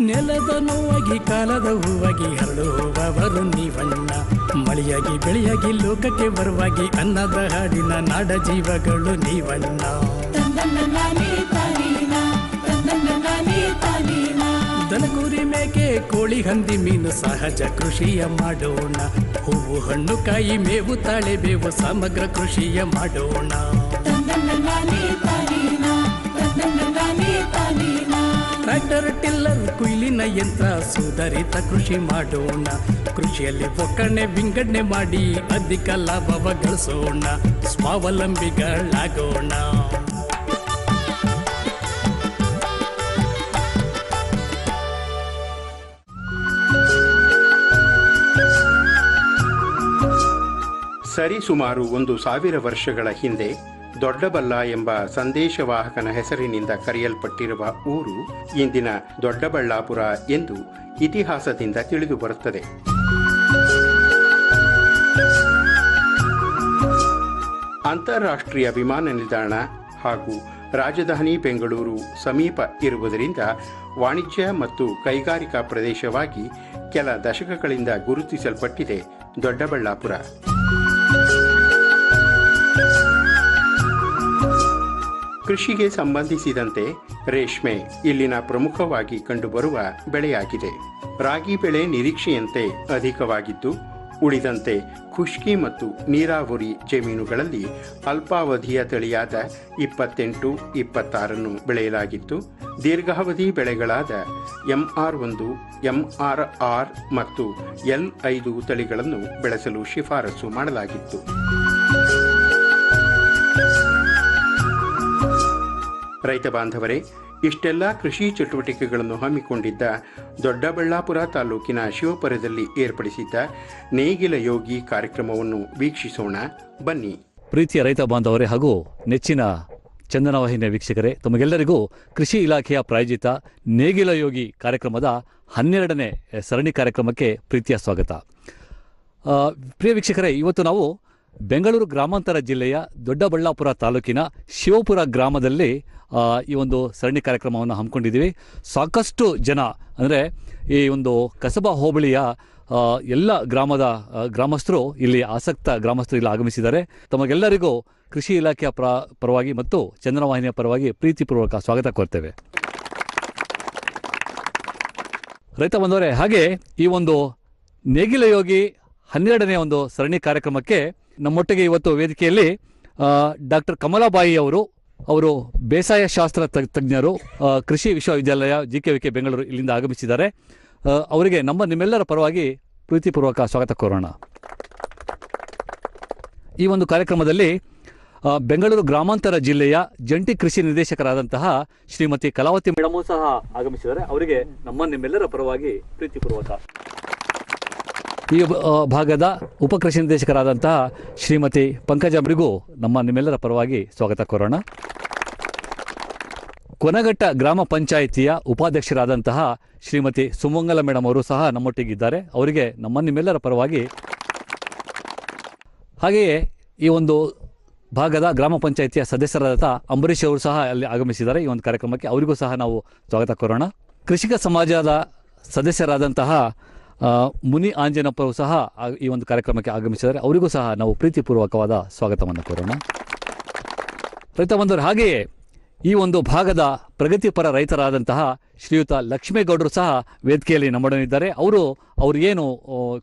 ನೆಲದ ನೋವಾಗಿ ಕಾಲದ ಹೂವಾಗಿ ಹರಡುವವರು ನೀವಣ್ಣ. ಮಳೆಯಾಗಿ ಬೆಳೆಯಾಗಿ ಲೋಕಕ್ಕೆ ಬರುವಾಗಿ ಅನ್ನದ ಹಾಡಿನ ನಾಡ ಜೀವಗಳು ನೀವಣ್ಣ. ದನಕುರಿ ಮೇಕೆ ಕೋಳಿ ಹಂದಿ ಮೀನು ಸಹಜ ಕೃಷಿಯ ಮಾಡೋಣ. ಹೂವು ಹಣ್ಣು ಕಾಯಿ ಮೇವು ತಾಳೆ ಬೇವು ಸಮಗ್ರ ಕೃಷಿಯ ಮಾಡೋಣ. ಟ್ರ್ಯಾಕ್ಟರ್ ಟಿಲ್ಲರ್ ಕುಯ್ಲಿನ ಯಂತ್ರ ಸುಧಾರಿತ ಕೃಷಿ ಮಾಡೋಣ. ಕೃಷಿಯಲ್ಲಿ ಒಕ್ಕಣೆ ವಿಂಗಡಣೆ ಮಾಡಿ ಅಧಿಕ ಲಾಭವ ಗಳಿಸೋಣ. ಸ್ವಾವಲಂಬಿಗಳಾಗೋಣ. ಸರಿಸುಮಾರು 1000 ವರ್ಷಗಳ ಹಿಂದೆ ದೊಡ್ಡಬಲ್ಲ ಎಂಬ ಸಂದೇಶವಾಹಕನ ಹೆಸರಿನಿಂದ ಕರೆಯಲ್ಪಟ್ಟಿರುವ ಊರು ಇಂದಿನ ದೊಡ್ಡಬಳ್ಳಾಪುರ ಎಂದು ಇತಿಹಾಸದಿಂದ ತಿಳಿದು ಬರುತ್ತದೆ. ಅಂತಾರಾಷ್ಟ್ರೀಯ ವಿಮಾನ ನಿಲ್ದಾಣ ಹಾಗೂ ರಾಜಧಾನಿ ಬೆಂಗಳೂರು ಸಮೀಪ ಇರುವುದರಿಂದ ವಾಣಿಜ್ಯ ಮತ್ತು ಕೈಗಾರಿಕಾ ಪ್ರದೇಶವಾಗಿ ಕೆಲ ದಶಕಗಳಿಂದ ಗುರುತಿಸಲ್ಪಟ್ಟಿದೆ ದೊಡ್ಡಬಳ್ಳಾಪುರ. ಕೃಷಿಗೆ ಸಂಬಂಧಿಸಿದಂತೆ ರೇಷ್ಮೆ ಇಲ್ಲಿನ ಪ್ರಮುಖವಾಗಿ ಕಂಡುಬರುವ ಬೆಳೆಯಾಗಿದೆ. ರಾಗಿ ಬೆಳೆ ನಿರೀಕ್ಷೆಯಂತೆ ಅಧಿಕವಾಗಿದ್ದು, ಉಳಿದಂತೆ ಖುಷ್ಕಿ ಮತ್ತು ನೀರಾವರಿ ಜಮೀನುಗಳಲ್ಲಿ ಅಲ್ಪಾವಧಿಯ ತಳಿಯಾದ 28, 26 ಬೆಳೆಯಲಾಗಿತ್ತು. ದೀರ್ಘಾವಧಿ ಬೆಳೆಗಳಾದ MR1, MRR ಮತ್ತು L5 ತಳಿಗಳನ್ನು ಬೆಳೆಸಲು ಶಿಫಾರಸು ಮಾಡಲಾಗಿತ್ತು. ರೈತ ಬಾಂಧವರೇ, ಇಷ್ಟೆಲ್ಲ ಕೃಷಿ ಚಟುವಟಿಕೆಗಳನ್ನು ಹಮ್ಮಿಕೊಂಡಿದ್ದ ದೊಡ್ಡಬಳ್ಳಾಪುರ ತಾಲೂಕಿನ ಶಿವಪುರದಲ್ಲಿ ಏರ್ಪಡಿಸಿದ್ದ ನೇಗಿಲ ಯೋಗಿ ಕಾರ್ಯಕ್ರಮವನ್ನು ವೀಕ್ಷಿಸೋಣ ಬನ್ನಿ. ಪ್ರೀತಿಯ ರೈತ ಬಾಂಧವರೇ ಹಾಗೂ ನೆಚ್ಚಿನ ಚಂದನ ವಾಹಿನಿಯ ವೀಕ್ಷಕರೇ, ತಮಗೆಲ್ಲರಿಗೂ ಕೃಷಿ ಇಲಾಖೆಯ ಪ್ರಾಯೋಜಿತ ನೇಗಿಲ ಯೋಗಿ ಕಾರ್ಯಕ್ರಮದ 12ನೇ ಸರಣಿ ಕಾರ್ಯಕ್ರಮಕ್ಕೆ ಪ್ರೀತಿಯ ಸ್ವಾಗತ. ಪ್ರಿಯ ವೀಕ್ಷಕರೇ, ಇವತ್ತು ನಾವು ಬೆಂಗಳೂರು ಗ್ರಾಮಾಂತರ ಜಿಲ್ಲೆಯ ದೊಡ್ಡಬಳ್ಳಾಪುರ ತಾಲೂಕಿನ ಶಿವಪುರ ಗ್ರಾಮದಲ್ಲಿ ಈ ಒಂದು ಸರಣಿ ಕಾರ್ಯಕ್ರಮವನ್ನು ಹಮ್ಮಿಕೊಂಡಿದ್ದೀವಿ. ಸಾಕಷ್ಟು ಜನ ಅಂದರೆ ಈ ಒಂದು ಕಸಬಾ ಹೋಬಳಿಯ ಎಲ್ಲ ಗ್ರಾಮಸ್ಥರು ಇಲ್ಲಿ ಇಲ್ಲಿ ಆಗಮಿಸಿದ್ದಾರೆ. ತಮಗೆಲ್ಲರಿಗೂ ಕೃಷಿ ಇಲಾಖೆಯ ಪರವಾಗಿ ಮತ್ತು ಚಂದನ ವಾಹಿನಿಯ ಪರವಾಗಿ ಪ್ರೀತಿಪೂರ್ವಕ ಸ್ವಾಗತ ಕೋರ್ತೇವೆ. ರೈತ ಬಂದವರೇ, ಹಾಗೆ ಈ ಒಂದು ನೇಗಿಲ ಯೋಗಿ 12ನೇ ಒಂದು ಸರಣಿ ಕಾರ್ಯಕ್ರಮಕ್ಕೆ ನಮ್ಮೊಟ್ಟಿಗೆ ಇವತ್ತು ವೇದಿಕೆಯಲ್ಲಿ ಡಾಕ್ಟರ್ ಕಮಲಾಬಾಯಿ ಅವರು ಬೇಸಾಯ ಶಾಸ್ತ್ರ ತಜ್ಞರು, ಕೃಷಿ ವಿಶ್ವವಿದ್ಯಾಲಯ JKVK ಬೆಂಗಳೂರು ಇಲ್ಲಿಂದ ಆಗಮಿಸಿದ್ದಾರೆ. ಅವರಿಗೆ ನಿಮ್ಮೆಲ್ಲರ ಪರವಾಗಿ ಪ್ರೀತಿಪೂರ್ವಕ ಸ್ವಾಗತ ಕೋರೋಣ. ಈ ಒಂದು ಕಾರ್ಯಕ್ರಮದಲ್ಲಿ ಬೆಂಗಳೂರು ಗ್ರಾಮಾಂತರ ಜಿಲ್ಲೆಯ ಜಂಟಿ ಕೃಷಿ ನಿರ್ದೇಶಕರಾದಂತಹ ಶ್ರೀಮತಿ ಕಲಾವತಿ ಮೇಡಮೂ ಸಹ ಆಗಮಿಸಿದ್ದಾರೆ. ಅವರಿಗೆ ನಿಮ್ಮೆಲ್ಲರ ಪರವಾಗಿ ಪ್ರೀತಿಪೂರ್ವಕ. ಈ ಭಾಗದ ಉಪಕೃಷಿ ನಿರ್ದೇಶಕರಾದಂತಹ ಶ್ರೀಮತಿ ಪಂಕಜ ಅವರಿಗೂ ನಿಮ್ಮೆಲ್ಲರ ಪರವಾಗಿ ಸ್ವಾಗತ ಕೋರೋಣ. ಕೊನಘಟ್ಟ ಗ್ರಾಮ ಪಂಚಾಯಿತಿಯ ಉಪಾಧ್ಯಕ್ಷರಾದಂತಹ ಶ್ರೀಮತಿ ಸುಮಂಗಲ ಮೇಡಮ್ ಅವರು ಸಹ ನಮ್ಮೊಟ್ಟಿಗಿದ್ದಾರೆ. ಅವರಿಗೆ ನಿಮ್ಮೆಲ್ಲರ ಪರವಾಗಿ. ಹಾಗೆಯೇ ಈ ಒಂದು ಭಾಗದ ಗ್ರಾಮ ಪಂಚಾಯಿತಿಯ ಸದಸ್ಯರಾದ ಅಂಬರೀಶ್ ಅವರು ಸಹ ಅಲ್ಲಿ ಆಗಮಿಸಿದ್ದಾರೆ ಈ ಒಂದು ಕಾರ್ಯಕ್ರಮಕ್ಕೆ. ಅವರಿಗೂ ಸಹ ನಾವು ಸ್ವಾಗತ ಕೋರೋಣ. ಕೃಷಿಕ ಸಮಾಜದ ಸದಸ್ಯರಾದಂತಹ ಮುನಿ ಆಂಜನಪ್ಪರು ಸಹ ಈ ಒಂದು ಕಾರ್ಯಕ್ರಮಕ್ಕೆ ಆಗಮಿಸಿದ್ದಾರೆ. ಅವರಿಗೂ ಸಹ ನಾವು ಪ್ರೀತಿಪೂರ್ವಕವಾದ ಸ್ವಾಗತವನ್ನು ಕೋರೋಣ. ರೈತ ಬಂಧುವರು, ಹಾಗೆಯೇ ಈ ಒಂದು ಭಾಗದ ಪ್ರಗತಿಪರ ರೈತರಾದಂತಹ ಶ್ರೀಯುತ ಲಕ್ಷ್ಮೇಗೌಡರು ಸಹ ವೇದಿಕೆಯಲ್ಲಿ ನಮ್ಮೊಡನಿದ್ದಾರೆ. ಅವರು ಏನು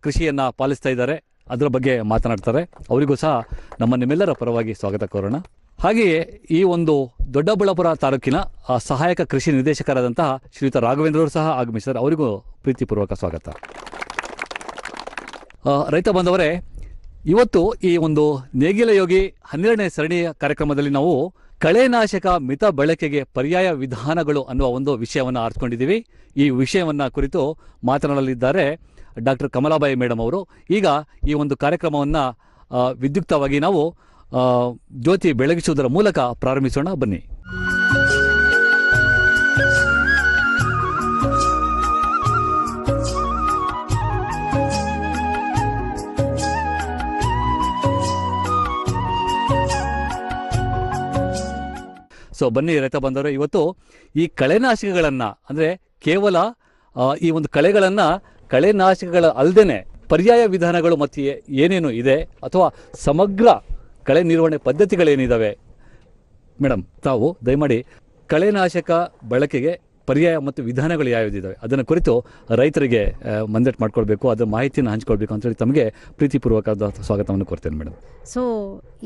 ಕೃಷಿಯನ್ನು ಪಾಲಿಸ್ತಾ ಇದ್ದಾರೆ ಅದರ ಬಗ್ಗೆ ಮಾತನಾಡ್ತಾರೆ. ಅವರಿಗೂ ಸಹ ನಿಮ್ಮೆಲ್ಲರ ಪರವಾಗಿ ಸ್ವಾಗತ ಕೋರೋಣ. ಹಾಗೆಯೇ ಈ ಒಂದು ದೊಡ್ಡಬಳ್ಳಾಪುರ ತಾಲೂಕಿನ ಸಹಾಯಕ ಕೃಷಿ ನಿರ್ದೇಶಕರಾದಂತಹ ಶ್ರೀಯುತ ರಾಘವೇಂದ್ರವರು ಸಹ ಆಗಮಿಸಿದ್ದಾರೆ. ಅವರಿಗೂ ಪ್ರೀತಿಪೂರ್ವಕ ಸ್ವಾಗತ. ರೈತ ಬಾಂಧವರೇ, ಇವತ್ತು ಈ ಒಂದು ನೇಗಿಲ ಯೋಗಿ 12ನೇ ಸರಣಿಯ ಕಾರ್ಯಕ್ರಮದಲ್ಲಿ ನಾವು ಕಳೆನಾಶಕ ಮಿತ ಬಳಕೆಗೆ ಪರ್ಯಾಯ ವಿಧಾನಗಳು ಅನ್ನುವ ಒಂದು ವಿಷಯವನ್ನು ಆರಿಸಿಕೊಂಡಿದ್ದೀವಿ. ಈ ವಿಷಯವನ್ನು ಕುರಿತು ಮಾತನಾಡಲಿದ್ದಾರೆ ಡಾಕ್ಟರ್ ಕಮಲಾಬಾಯಿ ಮೇಡಮ್ ಅವರು. ಈಗ ಈ ಒಂದು ಕಾರ್ಯಕ್ರಮವನ್ನು ವಿದ್ಯುಕ್ತವಾಗಿ ನಾವು ಜ್ಯೋತಿ ಬೆಳಗಿಸುವುದರ ಮೂಲಕ ಪ್ರಾರಂಭಿಸೋಣ ಬನ್ನಿ. ಬನ್ನಿ ರೈತ ಬಂದವರು, ಇವತ್ತು ಈ ಕಳೆನಾಶಕಗಳನ್ನು ಅಂದರೆ ಕೇವಲ ಈ ಒಂದು ಕಳೆನಾಶಕಗಳ ಅಲ್ಲದೆ ಪರ್ಯಾಯ ವಿಧಾನಗಳು ಮತ್ತು ಏನೇನು ಇದೆ ಅಥವಾ ಸಮಗ್ರ ಕಳೆ ನಿರ್ವಹಣೆ ಪದ್ಧತಿಗಳೇನಿದ್ದಾವೆ ಮೇಡಮ್, ತಾವು ದಯಮಾಡಿ ಕಳೆನಾಶಕ ಬಳಕೆಗೆ ಪರ್ಯಾಯ ಮತ್ತು ವಿಧಾನಗಳು ಯಾವ್ಯಾವುದಿದ್ದಾವೆ ಅದನ್ನು ಕುರಿತು ರೈತರಿಗೆ ಮಂದಟ್ಟು ಮಾಡ್ಕೊಳ್ಬೇಕು, ಅದರ ಮಾಹಿತಿಯನ್ನು ಹಂಚ್ಕೊಳ್ಬೇಕು ಅಂತೇಳಿ ತಮಗೆ ಪ್ರೀತಿಪೂರ್ವಕವಾದ ಸ್ವಾಗತವನ್ನು ಕೊಡ್ತೇನೆ ಮೇಡಮ್. ಸೊ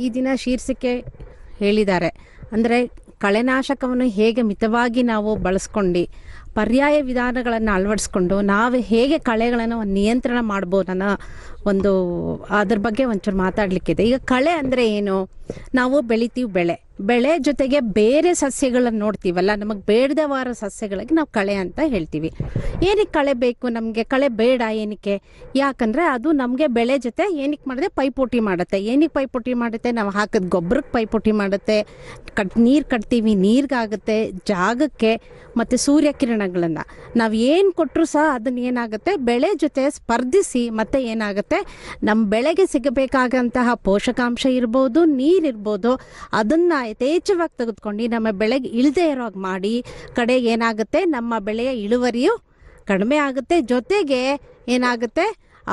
ಈ ದಿನ ಶೀರ್ಷಿಕೆ ಹೇಳಿದ್ದಾರೆ ಅಂದರೆ ಕಳೆನಾಶಕವನ್ನು ಹೇಗೆ ಮಿತವಾಗಿ ನಾವು ಬಳಸ್ಕೊಂಡು ಪರ್ಯಾಯ ವಿಧಾನಗಳನ್ನು ಅಳವಡಿಸ್ಕೊಂಡು ನಾವು ಹೇಗೆ ಕಳೆಗಳನ್ನು ನಿಯಂತ್ರಣ ಮಾಡ್ಬೋದು ಅನ್ನೋ ಒಂದು ಅದ್ರ ಬಗ್ಗೆ ಒಂಚೂರು ಮಾತಾಡಲಿಕ್ಕಿದೆ. ಈಗ ಕಳೆ ಅಂದರೆ ಏನು? ನಾವು ಬೆಳಿತೀವಿ ಬೆಳೆ ಜೊತೆಗೆ ಬೇರೆ ಸಸ್ಯಗಳನ್ನು ನೋಡ್ತೀವಲ್ಲ, ನಮಗೆ ಬೇಡದವಾದ ಸಸ್ಯಗಳಿಗೆ ನಾವು ಕಳೆ ಅಂತ ಹೇಳ್ತೀವಿ. ಏನಕ್ಕೆ ಕಳೆ ಬೇಕು? ನಮಗೆ ಕಳೆ ಬೇಡ ಏನಕ್ಕೆ? ಯಾಕಂದರೆ ಅದು ನಮಗೆ ಬೆಳೆ ಜೊತೆ ಏನಕ್ಕೆ ಮಾಡಿದೆ ಪೈಪೋಟಿ ಮಾಡುತ್ತೆ. ಏನಕ್ಕೆ ಪೈಪೋಟಿ ಮಾಡುತ್ತೆ? ನಾವು ಹಾಕಿದ ಗೊಬ್ಬರಕ್ಕೆ ಪೈಪೋಟಿ ಮಾಡುತ್ತೆ, ನೀರು ಕಟ್ತೀವಿ ನೀರಿಗಾಗುತ್ತೆ, ಜಾಗಕ್ಕೆ ಮತ್ತು ಸೂರ್ಯಕಿರಣಗಳನ್ನು ನಾವು ಏನು ಕೊಟ್ಟರು ಸಹ ಅದನ್ನು ಏನಾಗುತ್ತೆ ಬೆಳೆ ಜೊತೆ ಸ್ಪರ್ಧಿಸಿ ಮತ್ತು ಏನಾಗುತ್ತೆ ನಮ್ಮ ಬೆಳೆಗೆ ಸಿಗಬೇಕಾದಂತಹ ಪೋಷಕಾಂಶ ಇರ್ಬೋದು, ನೀರಿರ್ಬೋದು, ಅದನ್ನು ಯಥೇಚ್ಛವಾಗಿ ತೆಗೆದುಕೊಂಡು ನಮ್ಮ ಬೆಳೆಗೆ ಇಳದೆ ಇರೋವಾಗ ಮಾಡಿ ಕಡೆಗೆ ಏನಾಗುತ್ತೆ ನಮ್ಮ ಬೆಳೆಯ ಇಳುವರಿಯು ಕಡಿಮೆ ಆಗುತ್ತೆ. ಜೊತೆಗೆ ಏನಾಗುತ್ತೆ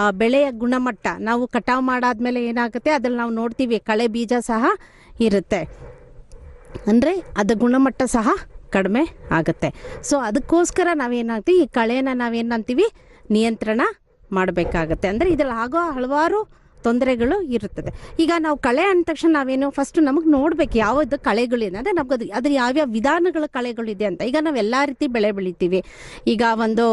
ಆ ಬೆಳೆಯ ಗುಣಮಟ್ಟ ನಾವು ಕಟಾವು ಮಾಡಾದ್ಮೇಲೆ ಏನಾಗುತ್ತೆ ಅದ್ರಲ್ಲಿ ನಾವು ನೋಡ್ತೀವಿ ಕಳೆ ಬೀಜ ಸಹ ಇರುತ್ತೆ, ಅಂದರೆ ಅದು ಗುಣಮಟ್ಟ ಸಹ ಕಡಿಮೆ ಆಗುತ್ತೆ. ಸೊ ಅದಕ್ಕೋಸ್ಕರ ನಾವೇನಾಗ್ತೀವಿ ಈ ಕಳೆನ ನಾವೇನಂತೀವಿ ನಿಯಂತ್ರಣ ಮಾಡಬೇಕಾಗತ್ತೆ. ಅಂದರೆ ಇದರಲ್ಲಿ ಆಗೋ ಹಲವಾರು ತೊಂದರೆಗಳು ಇರುತ್ತದೆ. ಈಗ ನಾವು ಕಳೆ ಅಂದ ತಕ್ಷಣ ನಾವೇನು ಫಸ್ಟ್ ನಮಗೆ ನೋಡ್ಬೇಕು ಯಾವುದು ಕಳೆಗಳಿದೆ, ಅಂದರೆ ನಮ್ಗೆ ಅದ್ರ ಯಾವ್ಯಾವ ವಿಧಾನಗಳ ಕಳೆಗಳಿದೆ ಅಂತ. ಈಗ ನಾವು ಎಲ್ಲ ರೀತಿ ಬೆಳೆ ಬೆಳಿತೀವಿ. ಈಗ ಒಂದು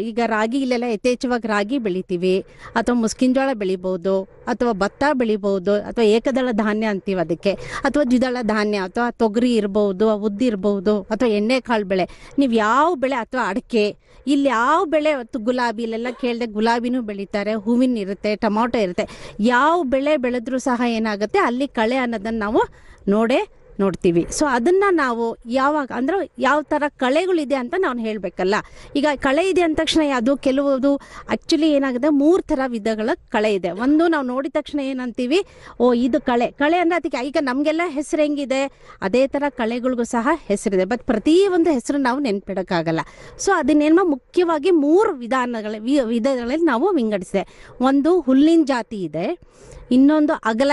ಈಗ ರಾಗಿ ಇಲ್ಲೆಲ್ಲ ಯಥೇಚ್ಛವಾಗಿ ರಾಗಿ ಬೆಳಿತೀವಿ, ಅಥವಾ ಮುಸ್ಕಿನ ಜೋಳ ಬೆಳಿಬೋದು, ಅಥವಾ ಭತ್ತ ಬೆಳಿಬೋದು, ಅಥವಾ ಏಕದಳ ಧಾನ್ಯ ಅಂತೀವಿ ಅದಕ್ಕೆ, ಅಥವಾ ದ್ವಿದಳ ಧಾನ್ಯ, ಅಥವಾ ತೊಗರಿ ಇರ್ಬೋದು, ಉದ್ದು ಇರ್ಬೋದು, ಅಥವಾ ಎಣ್ಣೆಕಾಳು ಬೆಳೆ. ನೀವು ಯಾವ ಬೆಳೆ, ಅಥವಾ ಅಡಿಕೆ, ಇಲ್ಲಿ ಯಾವ ಬೆಳೆ ಗುಲಾಬಿ ಇಲ್ಲೆಲ್ಲ ಕೇಳಿದೆ ಗುಲಾಬಿನೂ ಬೆಳೀತಾರೆ, ಹೂವಿನ ಇರುತ್ತೆ, ಟೊಮಾಟೊ ಇರುತ್ತೆ. ಯಾವ ಬೆಳೆ ಬೆಳೆದ್ರೂ ಸಹ ಏನಾಗುತ್ತೆ ಅಲ್ಲಿ ಕಳೆ ಅನ್ನೋದನ್ನು ನಾವು ನೋಡ್ತೀವಿ. ಸೊ ಅದನ್ನು ನಾವು ಯಾವಾಗ ಅಂದರೆ ಯಾವ ಥರ ಕಳೆಗಳಿದೆ ಅಂತ ನಾವು ಹೇಳಬೇಕಲ್ಲ. ಈಗ ಕಳೆ ಇದೆ ಅಂದ ತಕ್ಷಣ ಅದು ಕೆಲವುದು ಆ್ಯಕ್ಚುಲಿ ಏನಾಗುತ್ತೆ 3 ಥರ ವಿಧಗಳ ಕಳೆ ಇದೆ. ಒಂದು ನಾವು ನೋಡಿದ ತಕ್ಷಣ ಏನಂತೀವಿ, ಇದು ಕಳೆ ಅಂದರೆ ಅದಕ್ಕೆ ಈಗ ನಮಗೆಲ್ಲ ಹೆಸರು ಹೆಂಗಿದೆ ಅದೇ ಥರ ಕಳೆಗಳಿಗೂ ಸಹ ಹೆಸರಿದೆ, ಬಟ್ ಪ್ರತಿಯೊಂದು ಹೆಸರು ನಾವು ನೆನ್ಪಿಡೋಕ್ಕಾಗಲ್ಲ. ಸೊ ಅದನ್ನೇನು ಮುಖ್ಯವಾಗಿ 3 ವಿಧಗಳಲ್ಲಿ ನಾವು ವಿಂಗಡಿಸಿದೆ. ಒಂದು ಹುಲ್ಲಿನ ಜಾತಿ ಇದೆ, ಇನ್ನೊಂದು ಅಗಲ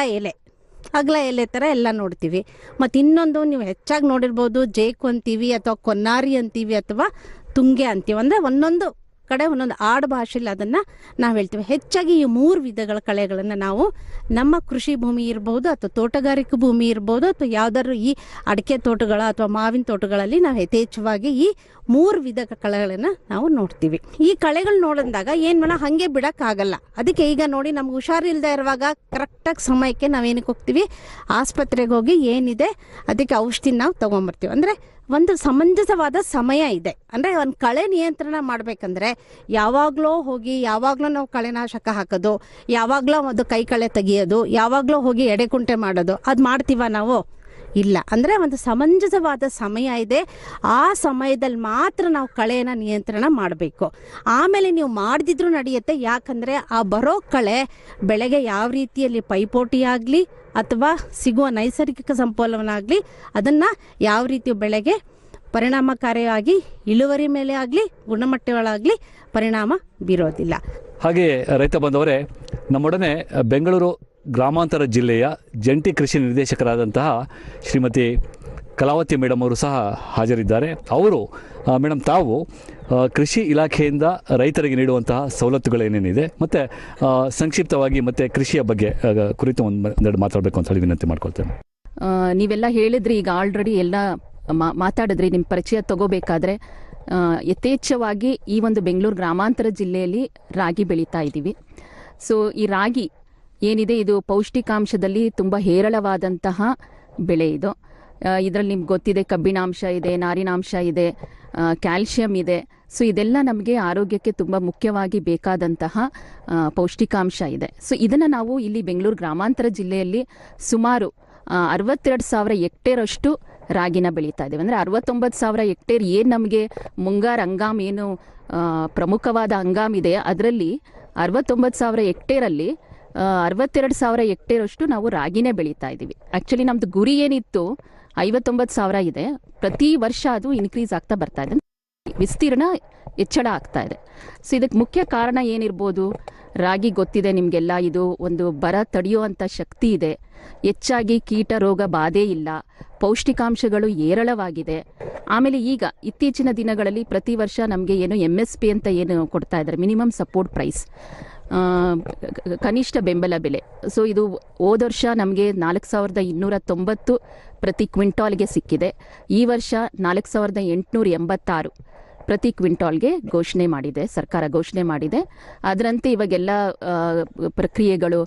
ಎಲೆ ಥರ ಎಲ್ಲ ನೋಡ್ತೀವಿ, ಮತ್ತು ಇನ್ನೊಂದು ನೀವು ಹೆಚ್ಚಾಗಿ ನೋಡಿರ್ಬೋದು ಜೇಕು ಅಂತೀವಿ, ಅಥವಾ ಕೊನ್ನಾರಿ ಅಂತೀವಿ, ಅಥವಾ ತುಂಗೆ ಅಂತೀವಿ. ಅಂದರೆ ಒಂದೊಂದು ಕಡೆ ಒಂದೊಂದು ಆಡು ಭಾಷೆಯಲ್ಲಿ ಅದನ್ನು ನಾವು ಹೇಳ್ತೀವಿ. ಹೆಚ್ಚಾಗಿ ಈ 3 ವಿಧಗಳ ಕಳೆಗಳನ್ನು ನಾವು ನಮ್ಮ ಕೃಷಿ ಭೂಮಿ ಇರ್ಬೋದು, ಅಥವಾ ತೋಟಗಾರಿಕೆ ಭೂಮಿ ಇರ್ಬೋದು, ಅಥವಾ ಯಾವುದಾದ್ರು ಈ ಅಡಿಕೆ ತೋಟಗಳ ಅಥವಾ ಮಾವಿನ ತೋಟಗಳಲ್ಲಿ ನಾವು ಯಥೇಚ್ಛವಾಗಿ ಈ 3 ವಿಧದ ಕಳೆಗಳನ್ನು ನಾವು ನೋಡ್ತೀವಿ. ಈ ಕಳೆಗಳು ನೋಡಿದಾಗ ಏನು ಮಾಡೋಣ, ಹಾಗೆ ಬಿಡೋಕ್ಕಾಗಲ್ಲ. ಅದಕ್ಕೆ ಈಗ ನೋಡಿ ನಮ್ಗೆ ಹುಷಾರಿಲ್ಲದೆ ಇರುವಾಗ ಕರೆಕ್ಟಾಗಿ ಸಮಯಕ್ಕೆ ನಾವೇನಕ್ಕೆ ಹೋಗ್ತೀವಿ, ಆಸ್ಪತ್ರೆಗೆ ಹೋಗಿ ಏನಿದೆ ಅದಕ್ಕೆ ಔಷಧಿ ನಾವು ತೊಗೊಂಬರ್ತೀವಿ. ಅಂದರೆ ಒಂದು ಸಮಂಜಸವಾದ ಸಮಯ ಇದೆ. ಅಂದರೆ ಒಂದು ಕಳೆ ನಿಯಂತ್ರಣ ಮಾಡಬೇಕಂದ್ರೆ ಯಾವಾಗಲೂ ಹೋಗಿ ಯಾವಾಗಲೂ ನಾವು ಕಳೆನಾಶಕ ಹಾಕೋದು, ಯಾವಾಗಲೂ ಅದು ಕೈ ಕಳೆ ತೆಗಿಯೋದು, ಯಾವಾಗಲೂ ಹೋಗಿ ಎಡೆಕುಂಟೆ ಮಾಡೋದು ಅದು ಮಾಡ್ತೀವ ನಾವು? ಇಲ್ಲ. ಅಂದರೆ ಒಂದು ಸಮಂಜಸವಾದ ಸಮಯ ಇದೆ, ಆ ಸಮಯದಲ್ಲಿ ಮಾತ್ರ ನಾವು ಕಳೆಯನ್ನು ನಿಯಂತ್ರಣ ಮಾಡಬೇಕು. ಆಮೇಲೆ ನೀವು ಮಾಡದಿದ್ರೂ ನಡೆಯುತ್ತೆ. ಯಾಕಂದರೆ ಆ ಬರೋ ಕಳೆ ಬೆಳೆಗೆ ಯಾವ ರೀತಿಯಲ್ಲಿ ಪೈಪೋಟಿ ಆಗಲಿ ಅಥವಾ ಸಿಗುವ ನೈಸರ್ಗಿಕ ಸಂಪನ್ಮೂಲವನ್ನಾಗಲಿ ಅದನ್ನು ಯಾವ ರೀತಿ ಬೆಳೆಗೆ ಪರಿಣಾಮಕಾರಿಯಾಗಿ ಇಳುವರಿ ಮೇಲೆ ಆಗಲಿ ಗುಣಮಟ್ಟಗಳಾಗಲಿ ಪರಿಣಾಮ ಬೀರೋದಿಲ್ಲ. ಹಾಗೆ ರೈತ ಬಂದವರೇ, ನಮ್ಮೊಡನೆ ಬೆಂಗಳೂರು ಗ್ರಾಮಾಂತರ ಜಿಲ್ಲೆಯ ಜಂಟಿ ಕೃಷಿ ನಿರ್ದೇಶಕರಾದಂತಹ ಶ್ರೀಮತಿ ಕಲಾವತಿ ಮೇಡಮ್ ಅವರು ಸಹ ಹಾಜರಿದ್ದಾರೆ. ಅವರು ಮೇಡಮ್ ತಾವು ಕೃಷಿ ಇಲಾಖೆಯಿಂದ ರೈತರಿಗೆ ನೀಡುವಂತಹ ಸವಲತ್ತುಗಳೇನೇನಿದೆ ಮತ್ತು ಸಂಕ್ಷಿಪ್ತವಾಗಿ ಮತ್ತು ಕೃಷಿಯ ಬಗ್ಗೆ ಕುರಿತು ಒಂದೆರಡು ಮಾತಾಡಬೇಕು ಅಂತ ಹೇಳಿ ವಿನಂತಿ ಮಾಡ್ಕೊಳ್ತೇನೆ. ನೀವೆಲ್ಲ ಹೇಳಿದ್ರಿ, ಈಗ ಆಲ್ರೆಡಿ ಎಲ್ಲ ಮಾತಾಡಿದ್ರಿ. ನಿಮ್ಮ ಪರಿಚಯ ತಗೋಬೇಕಾದ್ರೆ ಯಥೇಚ್ಛವಾಗಿ ಈ ಒಂದು ಬೆಂಗಳೂರು ಗ್ರಾಮಾಂತರ ಜಿಲ್ಲೆಯಲ್ಲಿ ರಾಗಿ ಬೆಳೀತಾ ಇದ್ದೀವಿ. ಸೊ ಈ ರಾಗಿ ಏನಿದೆ ಇದು ಪೌಷ್ಟಿಕಾಂಶದಲ್ಲಿ ತುಂಬ ಹೇರಳವಾದಂತಹ ಬೆಳೆ. ಇದರಲ್ಲಿ ನಿಮ್ಗೆ ಗೊತ್ತಿದೆ ಕಬ್ಬಿಣಾಂಶ ಇದೆ, ನಾರಿನಾಂಶ ಇದೆ, ಕ್ಯಾಲ್ಶಿಯಂ ಇದೆ. ಸೊ ಇದೆಲ್ಲ ನಮಗೆ ಆರೋಗ್ಯಕ್ಕೆ ತುಂಬ ಮುಖ್ಯವಾಗಿ ಬೇಕಾದಂತಹ ಪೌಷ್ಟಿಕಾಂಶ ಇದೆ. ಸೊ ಇದನ್ನು ನಾವು ಇಲ್ಲಿ ಬೆಂಗಳೂರು ಗ್ರಾಮಾಂತರ ಜಿಲ್ಲೆಯಲ್ಲಿ ಸುಮಾರು 62,000 ಹೆಕ್ಟೇರಷ್ಟು ರಾಗಿನ ಬೆಳೀತಾ ಇದ್ದೇವೆ. ಅಂದರೆ 69,000 ಹೆಕ್ಟೇರ್ ಏನು ನಮಗೆ ಮುಂಗಾರು ಹಂಗಾಮ್ ಏನು ಪ್ರಮುಖವಾದ ಹಂಗಾಮ್ ಇದೆ, ಅದರಲ್ಲಿ 69,000 ಹೆಕ್ಟೇರಲ್ಲಿ 62,000 ಹೆಕ್ಟೇರಷ್ಟು ನಾವು ರಾಗಿನೇ ಬೆಳೀತಾ ಇದ್ದೀವಿ. ಆ್ಯಕ್ಚುಲಿ ನಮ್ಮದು ಗುರಿ ಏನಿತ್ತು 59,000 ಇದೆ, ಪ್ರತಿ ವರ್ಷ ಅದು ಇನ್ಕ್ರೀಸ್ ಆಗ್ತಾ ಬರ್ತಾ ಇದೆ. ವಿಸ್ತೀರ್ಣ ಹೆಚ್ಚಳ ಆಗ್ತಾ ಇದೆ. ಸೊ ಇದಕ್ಕೆ ಮುಖ್ಯ ಕಾರಣ ಏನಿರ್ಬೋದು? ರಾಗಿ ಗೊತ್ತಿದೆ ನಿಮಗೆಲ್ಲ, ಇದು ಒಂದು ಬರ ತಡೆಯುವಂಥ ಶಕ್ತಿ ಇದೆ, ಹೆಚ್ಚಾಗಿ ಕೀಟ ರೋಗ ಬಾಧೆ ಇಲ್ಲ, ಪೌಷ್ಟಿಕಾಂಶಗಳು ಹೇರಳವಾಗಿದೆ. ಆಮೇಲೆ ಈಗ ಇತ್ತೀಚಿನ ದಿನಗಳಲ್ಲಿ ಪ್ರತಿ ವರ್ಷ ನಮಗೆ ಏನು MSP ಅಂತ ಏನು ಕೊಡ್ತಾ ಇದ್ದಾರೆ, ಮಿನಿಮಮ್ ಸಪೋರ್ಟ್ ಪ್ರೈಸ್, ಕನಿಷ್ಠ ಬೆಂಬಲ ಬೆಲೆ. ಸೊ ಇದು ಹೋದ ವರ್ಷ ನಮಗೆ 4290 ಪ್ರತಿ ಕ್ವಿಂಟಾಲ್ಗೆ ಸಿಕ್ಕಿದೆ. ಈ ವರ್ಷ 4886 ಪ್ರತಿ ಕ್ವಿಂಟಾಲ್ಗೆ ಘೋಷಣೆ ಮಾಡಿದೆ, ಸರ್ಕಾರ ಘೋಷಣೆ ಮಾಡಿದೆ. ಅದರಂತೆ ಇವಾಗೆಲ್ಲ ಪ್ರಕ್ರಿಯೆಗಳು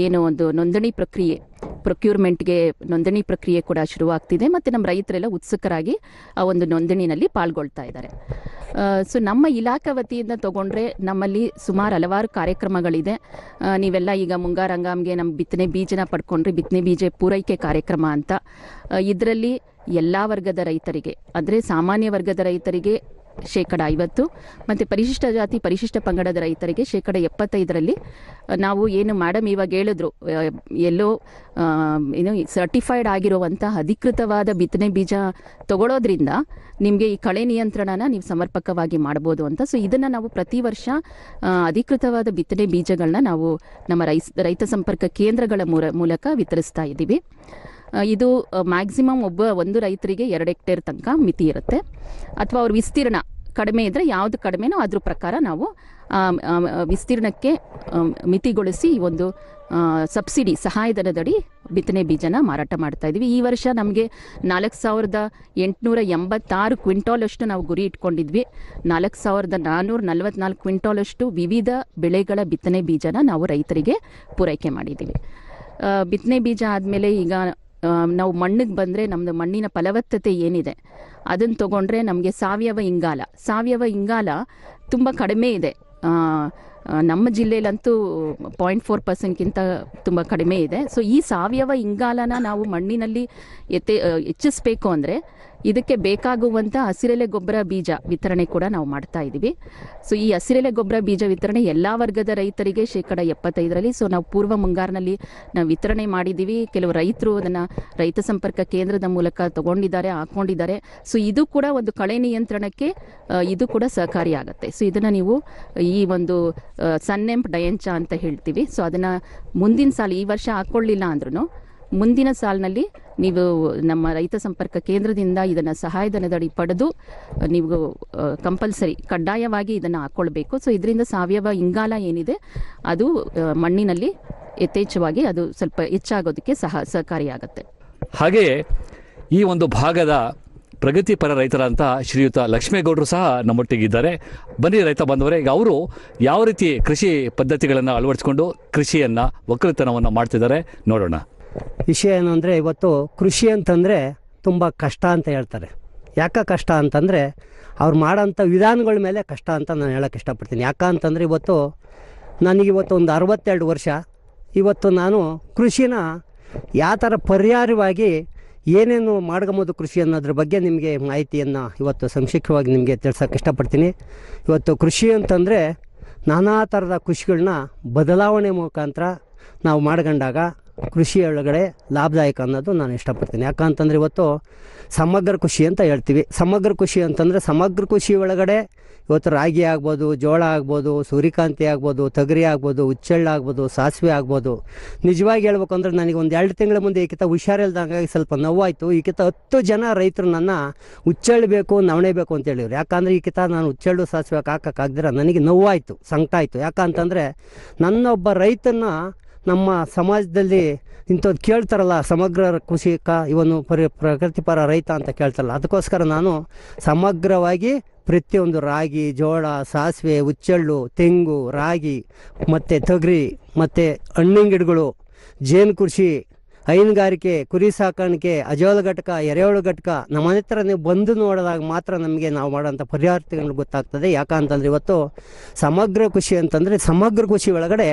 ಏನು ಒಂದು ನೋಂದಣಿ ಪ್ರಕ್ರಿಯೆ, ಪ್ರೊಕ್ಯೂರ್ಮೆಂಟ್ಗೆ ನೋಂದಣಿ ಪ್ರಕ್ರಿಯೆ ಕೂಡ ಶುರುವಾಗ್ತಿದೆ ಮತ್ತು ನಮ್ಮ ರೈತರೆಲ್ಲ ಉತ್ಸುಕರಾಗಿ ಆ ಒಂದು ನೋಂದಣಿನಲ್ಲಿ ಪಾಲ್ಗೊಳ್ತಾ ಇದ್ದಾರೆ. ಸೊ ನಮ್ಮ ಇಲಾಖೆ ವತಿಯಿಂದ ತಗೊಂಡ್ರೆ ನಮ್ಮಲ್ಲಿ ಸುಮಾರು ಹಲವಾರು ಕಾರ್ಯಕ್ರಮಗಳಿದೆ. ನೀವೆಲ್ಲ ಈಗ ಮುಂಗಾರು ಹಂಗಾಮ್ಗೆ ನಮ್ಮ ಬಿತ್ತನೆ ಬೀಜನ ಪಡ್ಕೊಂಡ್ರೆ ಬಿತ್ತನೆ ಬೀಜ ಪೂರೈಕೆ ಕಾರ್ಯಕ್ರಮ ಅಂತ. ಇದರಲ್ಲಿ ಎಲ್ಲ ವರ್ಗದ ರೈತರಿಗೆ, ಅಂದರೆ ಸಾಮಾನ್ಯ ವರ್ಗದ ರೈತರಿಗೆ 50% ಮತ್ತು ಪರಿಶಿಷ್ಟ ಜಾತಿ ಪರಿಶಿಷ್ಟ ಪಂಗಡದ ರೈತರಿಗೆ 75% ನಾವು ಏನು ಮೇಡಮ್ ಇವಾಗ ಹೇಳಿದ್ರು, ಎಲ್ಲೋ ಏನು ಸರ್ಟಿಫೈಡ್ ಆಗಿರುವಂಥ ಅಧಿಕೃತವಾದ ಬಿತ್ತನೆ ಬೀಜ ತಗೊಳ್ಳೋದ್ರಿಂದ ನಿಮಗೆ ಈ ಕಳೆ ನಿಯಂತ್ರಣನ ನೀವು ಸಮರ್ಪಕವಾಗಿ ಮಾಡ್ಬೋದು ಅಂತ. ಸೊ ಇದನ್ನು ನಾವು ಪ್ರತಿ ವರ್ಷ ಅಧಿಕೃತವಾದ ಬಿತ್ತನೆ ಬೀಜಗಳನ್ನ ನಾವು ನಮ್ಮ ರೈತ ಸಂಪರ್ಕ ಕೇಂದ್ರಗಳ ಮೂಲಕ ವಿತರಿಸ್ತಾ ಇದ್ದೀವಿ. ಇದು ಮ್ಯಾಕ್ಸಿಮಮ್ ಒಂದು ರೈತರಿಗೆ 2 ಹೆಕ್ಟೇರ್ ತನಕ ಮಿತಿ ಇರುತ್ತೆ. ಅಥವಾ ಅವ್ರ ವಿಸ್ತೀರ್ಣ ಕಡಿಮೆ ಇದ್ದರೆ ಯಾವುದು ಕಡಿಮೆನೋ ಅದ್ರ ಪ್ರಕಾರ ನಾವು ವಿಸ್ತೀರ್ಣಕ್ಕೆ ಮಿತಿಗೊಳಿಸಿ ಒಂದು ಸಬ್ಸಿಡಿ ಸಹಾಯಧನದಡಿ ಬಿತ್ತನೆ ಬೀಜನ ಮಾರಾಟ ಮಾಡ್ತಾ ಇದ್ದೀವಿ. ಈ ವರ್ಷ ನಮಗೆ 4886 ಕ್ವಿಂಟಾಲಷ್ಟು ನಾವು ಗುರಿ ಇಟ್ಕೊಂಡಿದ್ವಿ. 4444 ಕ್ವಿಂಟಾಲಷ್ಟು ವಿವಿಧ ಬೆಳೆಗಳ ಬಿತ್ತನೆ ಬೀಜನ ನಾವು ರೈತರಿಗೆ ಪೂರೈಕೆ ಮಾಡಿದ್ದೀವಿ. ಬಿತ್ತನೆ ಬೀಜ ಆದಮೇಲೆ ಈಗ ನಾವು ಮಣ್ಣಿಗೆ ಬಂದರೆ ನಮ್ಮದು ಮಣ್ಣಿನ ಫಲವತ್ತತೆ ಏನಿದೆ ಅದನ್ನು ತೊಗೊಂಡ್ರೆ ನಮಗೆ ಸಾವಯವ ಇಂಗಾಲ ತುಂಬ ಕಡಿಮೆ ಇದೆ. ನಮ್ಮ ಜಿಲ್ಲೆಯಲ್ಲಂತೂ 0.4%ಗಿಂತ ತುಂಬ ಕಡಿಮೆ ಇದೆ. ಸೊ ಈ ಸಾವಯವ ಇಂಗಾಲನ ನಾವು ಮಣ್ಣಿನಲ್ಲಿ ಹೆಚ್ಚಿಸಬೇಕು ಅಂದರೆ ಇದಕ್ಕೆ ಬೇಕಾಗುವಂಥ ಹಸಿರೆಲೆ ಗೊಬ್ಬರ ಬೀಜ ವಿತರಣೆ ಕೂಡ ನಾವು ಮಾಡ್ತಾ ಇದ್ದೀವಿ. ಸೊ ಈ ಹಸಿರೆಲೆ ಗೊಬ್ಬರ ಬೀಜ ವಿತರಣೆ ಎಲ್ಲ ವರ್ಗದ ರೈತರಿಗೆ 75%. ಸೊ ನಾವು ಪೂರ್ವ ಮುಂಗಾರಿನಲ್ಲಿ ನಾವು ವಿತರಣೆ ಮಾಡಿದ್ದೀವಿ. ಕೆಲವು ರೈತರು ಅದನ್ನು ರೈತ ಸಂಪರ್ಕ ಕೇಂದ್ರದ ಮೂಲಕ ತಗೊಂಡಿದ್ದಾರೆ, ಹಾಕ್ಕೊಂಡಿದ್ದಾರೆ. ಸೊ ಇದು ಕೂಡ ಒಂದು ಕಳೆ ನಿಯಂತ್ರಣಕ್ಕೆ ಇದು ಕೂಡ ಸಹಕಾರಿಯಾಗುತ್ತೆ. ಸೊ ಇದನ್ನು ನೀವು ಈ ಒಂದು ಸನ್ನೆಂಪ್ ಡಯಂಚ ಅಂತ ಹೇಳ್ತೀವಿ. ಸೊ ಅದನ್ನು ಮುಂದಿನ ಸಾಲ, ಈ ವರ್ಷ ಹಾಕ್ಕೊಳ್ಳಿಲ್ಲ ಅಂದ್ರೂ ಮುಂದಿನ ಸಾಲಿನಲ್ಲಿ ನೀವು ನಮ್ಮ ರೈತ ಸಂಪರ್ಕ ಕೇಂದ್ರದಿಂದ ಇದನ್ನು ಸಹಾಯಧನದಡಿ ಪಡೆದು ನೀವು ಕಂಪಲ್ಸರಿ ಕಡ್ಡಾಯವಾಗಿ ಇದನ್ನು ಹಾಕ್ಕೊಳ್ಬೇಕು. ಸೊ ಇದರಿಂದ ಸಾವಯವ ಇಂಗಾಲ ಏನಿದೆ ಅದು ಮಣ್ಣಿನಲ್ಲಿ ಯಥೇಚ್ಛವಾಗಿ ಅದು ಸ್ವಲ್ಪ ಹೆಚ್ಚಾಗೋದಕ್ಕೆ ಸಹಕಾರಿಯಾಗುತ್ತೆ. ಹಾಗೆಯೇ ಈ ಒಂದು ಭಾಗದ ಪ್ರಗತಿಪರ ರೈತರಂತಹ ಶ್ರೀಯುತ ಲಕ್ಷ್ಮೇಗೌಡರು ಸಹ ನಮ್ಮೊಟ್ಟಿಗಿದ್ದಾರೆ. ಬನ್ನಿ ರೈತ ಬಾಂಧವರೇ, ಈಗ ಅವರು ಯಾವ ರೀತಿ ಕೃಷಿ ಪದ್ಧತಿಗಳನ್ನು ಅಳವಡಿಸಿಕೊಂಡು ಕೃಷಿಯನ್ನು ಒಕ್ಕಲುತನವನ್ನು ಮಾಡ್ತಿದ್ದಾರೆ ನೋಡೋಣ. ವಿಷಯ ಏನು ಅಂದರೆ, ಇವತ್ತು ಕೃಷಿ ಅಂತಂದರೆ ತುಂಬ ಕಷ್ಟ ಅಂತ ಹೇಳ್ತಾರೆ. ಯಾಕೆ ಕಷ್ಟ ಅಂತಂದರೆ ಅವ್ರು ಮಾಡೋಂಥ ವಿಧಾನಗಳ ಮೇಲೆ ಕಷ್ಟ ಅಂತ ನಾನು ಹೇಳೋಕ್ಕೆ ಇಷ್ಟಪಡ್ತೀನಿ. ಯಾಕಂತಂದರೆ ನನಗಿವತ್ತು ಒಂದು 62 ವರ್ಷ. ಇವತ್ತು ನಾನು ಕೃಷಿನ ಯಾವ ಥರ ಪರ್ಯಾಯವಾಗಿ ಏನೇನು ಮಾಡ್ಕೊಬೋದು ಕೃಷಿ ಅನ್ನೋದ್ರ ಬಗ್ಗೆ ನಿಮಗೆ ಮಾಹಿತಿಯನ್ನು ಇವತ್ತು ಸಂಕ್ಷಿಪ್ತವಾಗಿ ನಿಮಗೆ ತಿಳ್ಸೋಕ್ಕೆ ಇಷ್ಟಪಡ್ತೀನಿ. ಇವತ್ತು ಕೃಷಿ ಅಂತಂದರೆ ನಾನಾ ಥರದ ಕೃಷಿಗಳನ್ನ ಬದಲಾವಣೆ ಮುಖಾಂತರ ನಾವು ಮಾಡ್ಕೊಂಡಾಗ ಕೃಷಿ ಒಳಗಡೆ ಲಾಭದಾಯಕ ಅನ್ನೋದು ನಾನು ಇಷ್ಟಪಡ್ತೀನಿ. ಯಾಕಂತಂದರೆ ಇವತ್ತು ಸಮಗ್ರ ಕೃಷಿ ಅಂತ ಹೇಳ್ತೀವಿ. ಸಮಗ್ರ ಕೃಷಿ ಅಂತಂದರೆ ಸಮಗ್ರ ಕೃಷಿ ಒಳಗಡೆ ಇವತ್ತು ರಾಗಿ ಆಗ್ಬೋದು, ಜೋಳ ಆಗ್ಬೋದು, ಸೂರ್ಯಕಾಂತಿ ಆಗ್ಬೋದು, ತೊಗರಿ ಆಗ್ಬೋದು, ಹುಚ್ಚೆಳ್ಳು ಆಗ್ಬೋದು, ಸಾಸಿವೆ ಆಗ್ಬೋದು. ನಿಜವಾಗಿ ಹೇಳ್ಬೇಕು ಅಂದರೆ ನನಗೆ ಒಂದು 2 ತಿಂಗಳ ಮುಂದೆ ಈಗಿಂತ ಹುಷಾರಿಲ್ದಂಗಾಗಿ ಸ್ವಲ್ಪ ನೋವಾಯಿತು. ಈಗಿಂತ 10 ಜನ ರೈತರು ನನ್ನ ಹುಚ್ಚೆಳ್ಳು ಬೇಕು, ನವಣೆ ಬೇಕು ಅಂತ ಹೇಳಿದ್ರು. ಯಾಕಂದರೆ ಈಗಿಂತ ನಾನು ಹುಚ್ಚೆಳ್ಳು ಸಾಸಿವೆ ಹಾಕೋಕ್ಕಾಗ್ದಿರ ನನಗೆ ನೋವಾಯಿತು, ಸಂಕಟ ಆಯಿತು. ಯಾಕಂತಂದರೆ ನನ್ನೊಬ್ಬ ರೈತನ ನಮ್ಮ ಸಮಾಜದಲ್ಲಿ ಇಂಥದ್ದು ಕೇಳ್ತಾರಲ್ಲ, ಸಮಗ್ರ ಕೃಷಿಕ ಇವನು ಪ್ರಗತಿಪರ ರೈತ ಅಂತ ಕೇಳ್ತಾರಲ್ಲ, ಅದಕ್ಕೋಸ್ಕರ ನಾನು ಸಮಗ್ರವಾಗಿ ಪ್ರತಿಯೊಂದು ರಾಗಿ, ಜೋಳ, ಸಾಸಿವೆ, ಹುಚ್ಚೆಳ್ಳು, ತೆಂಗು, ರಾಗಿ ಮತ್ತು ತೊಗರಿ ಮತ್ತು ಹಣ್ಣಿನ ಗಿಡಗಳು, ಜೇನು ಕೃಷಿ, ಹೈನುಗಾರಿಕೆ, ಕುರಿ ಸಾಕಾಣಿಕೆ, ಅಜೋಲ ಘಟಕ, ಎರೆಹುಳು ಘಟಕ ನಮ್ಮ ಮನೆ ಹತ್ರ ನೀವು ಬಂದು ನೋಡಿದಾಗ ಮಾತ್ರ ನಮಗೆ ನಾವು ಮಾಡೋಂಥ ಪರಿಹಾರಗಳು ಗೊತ್ತಾಗ್ತದೆ. ಯಾಕಂತಂದರೆ ಇವತ್ತು ಸಮಗ್ರ ಕೃಷಿ ಅಂತಂದರೆ ಸಮಗ್ರ ಕೃಷಿ ಒಳಗಡೆ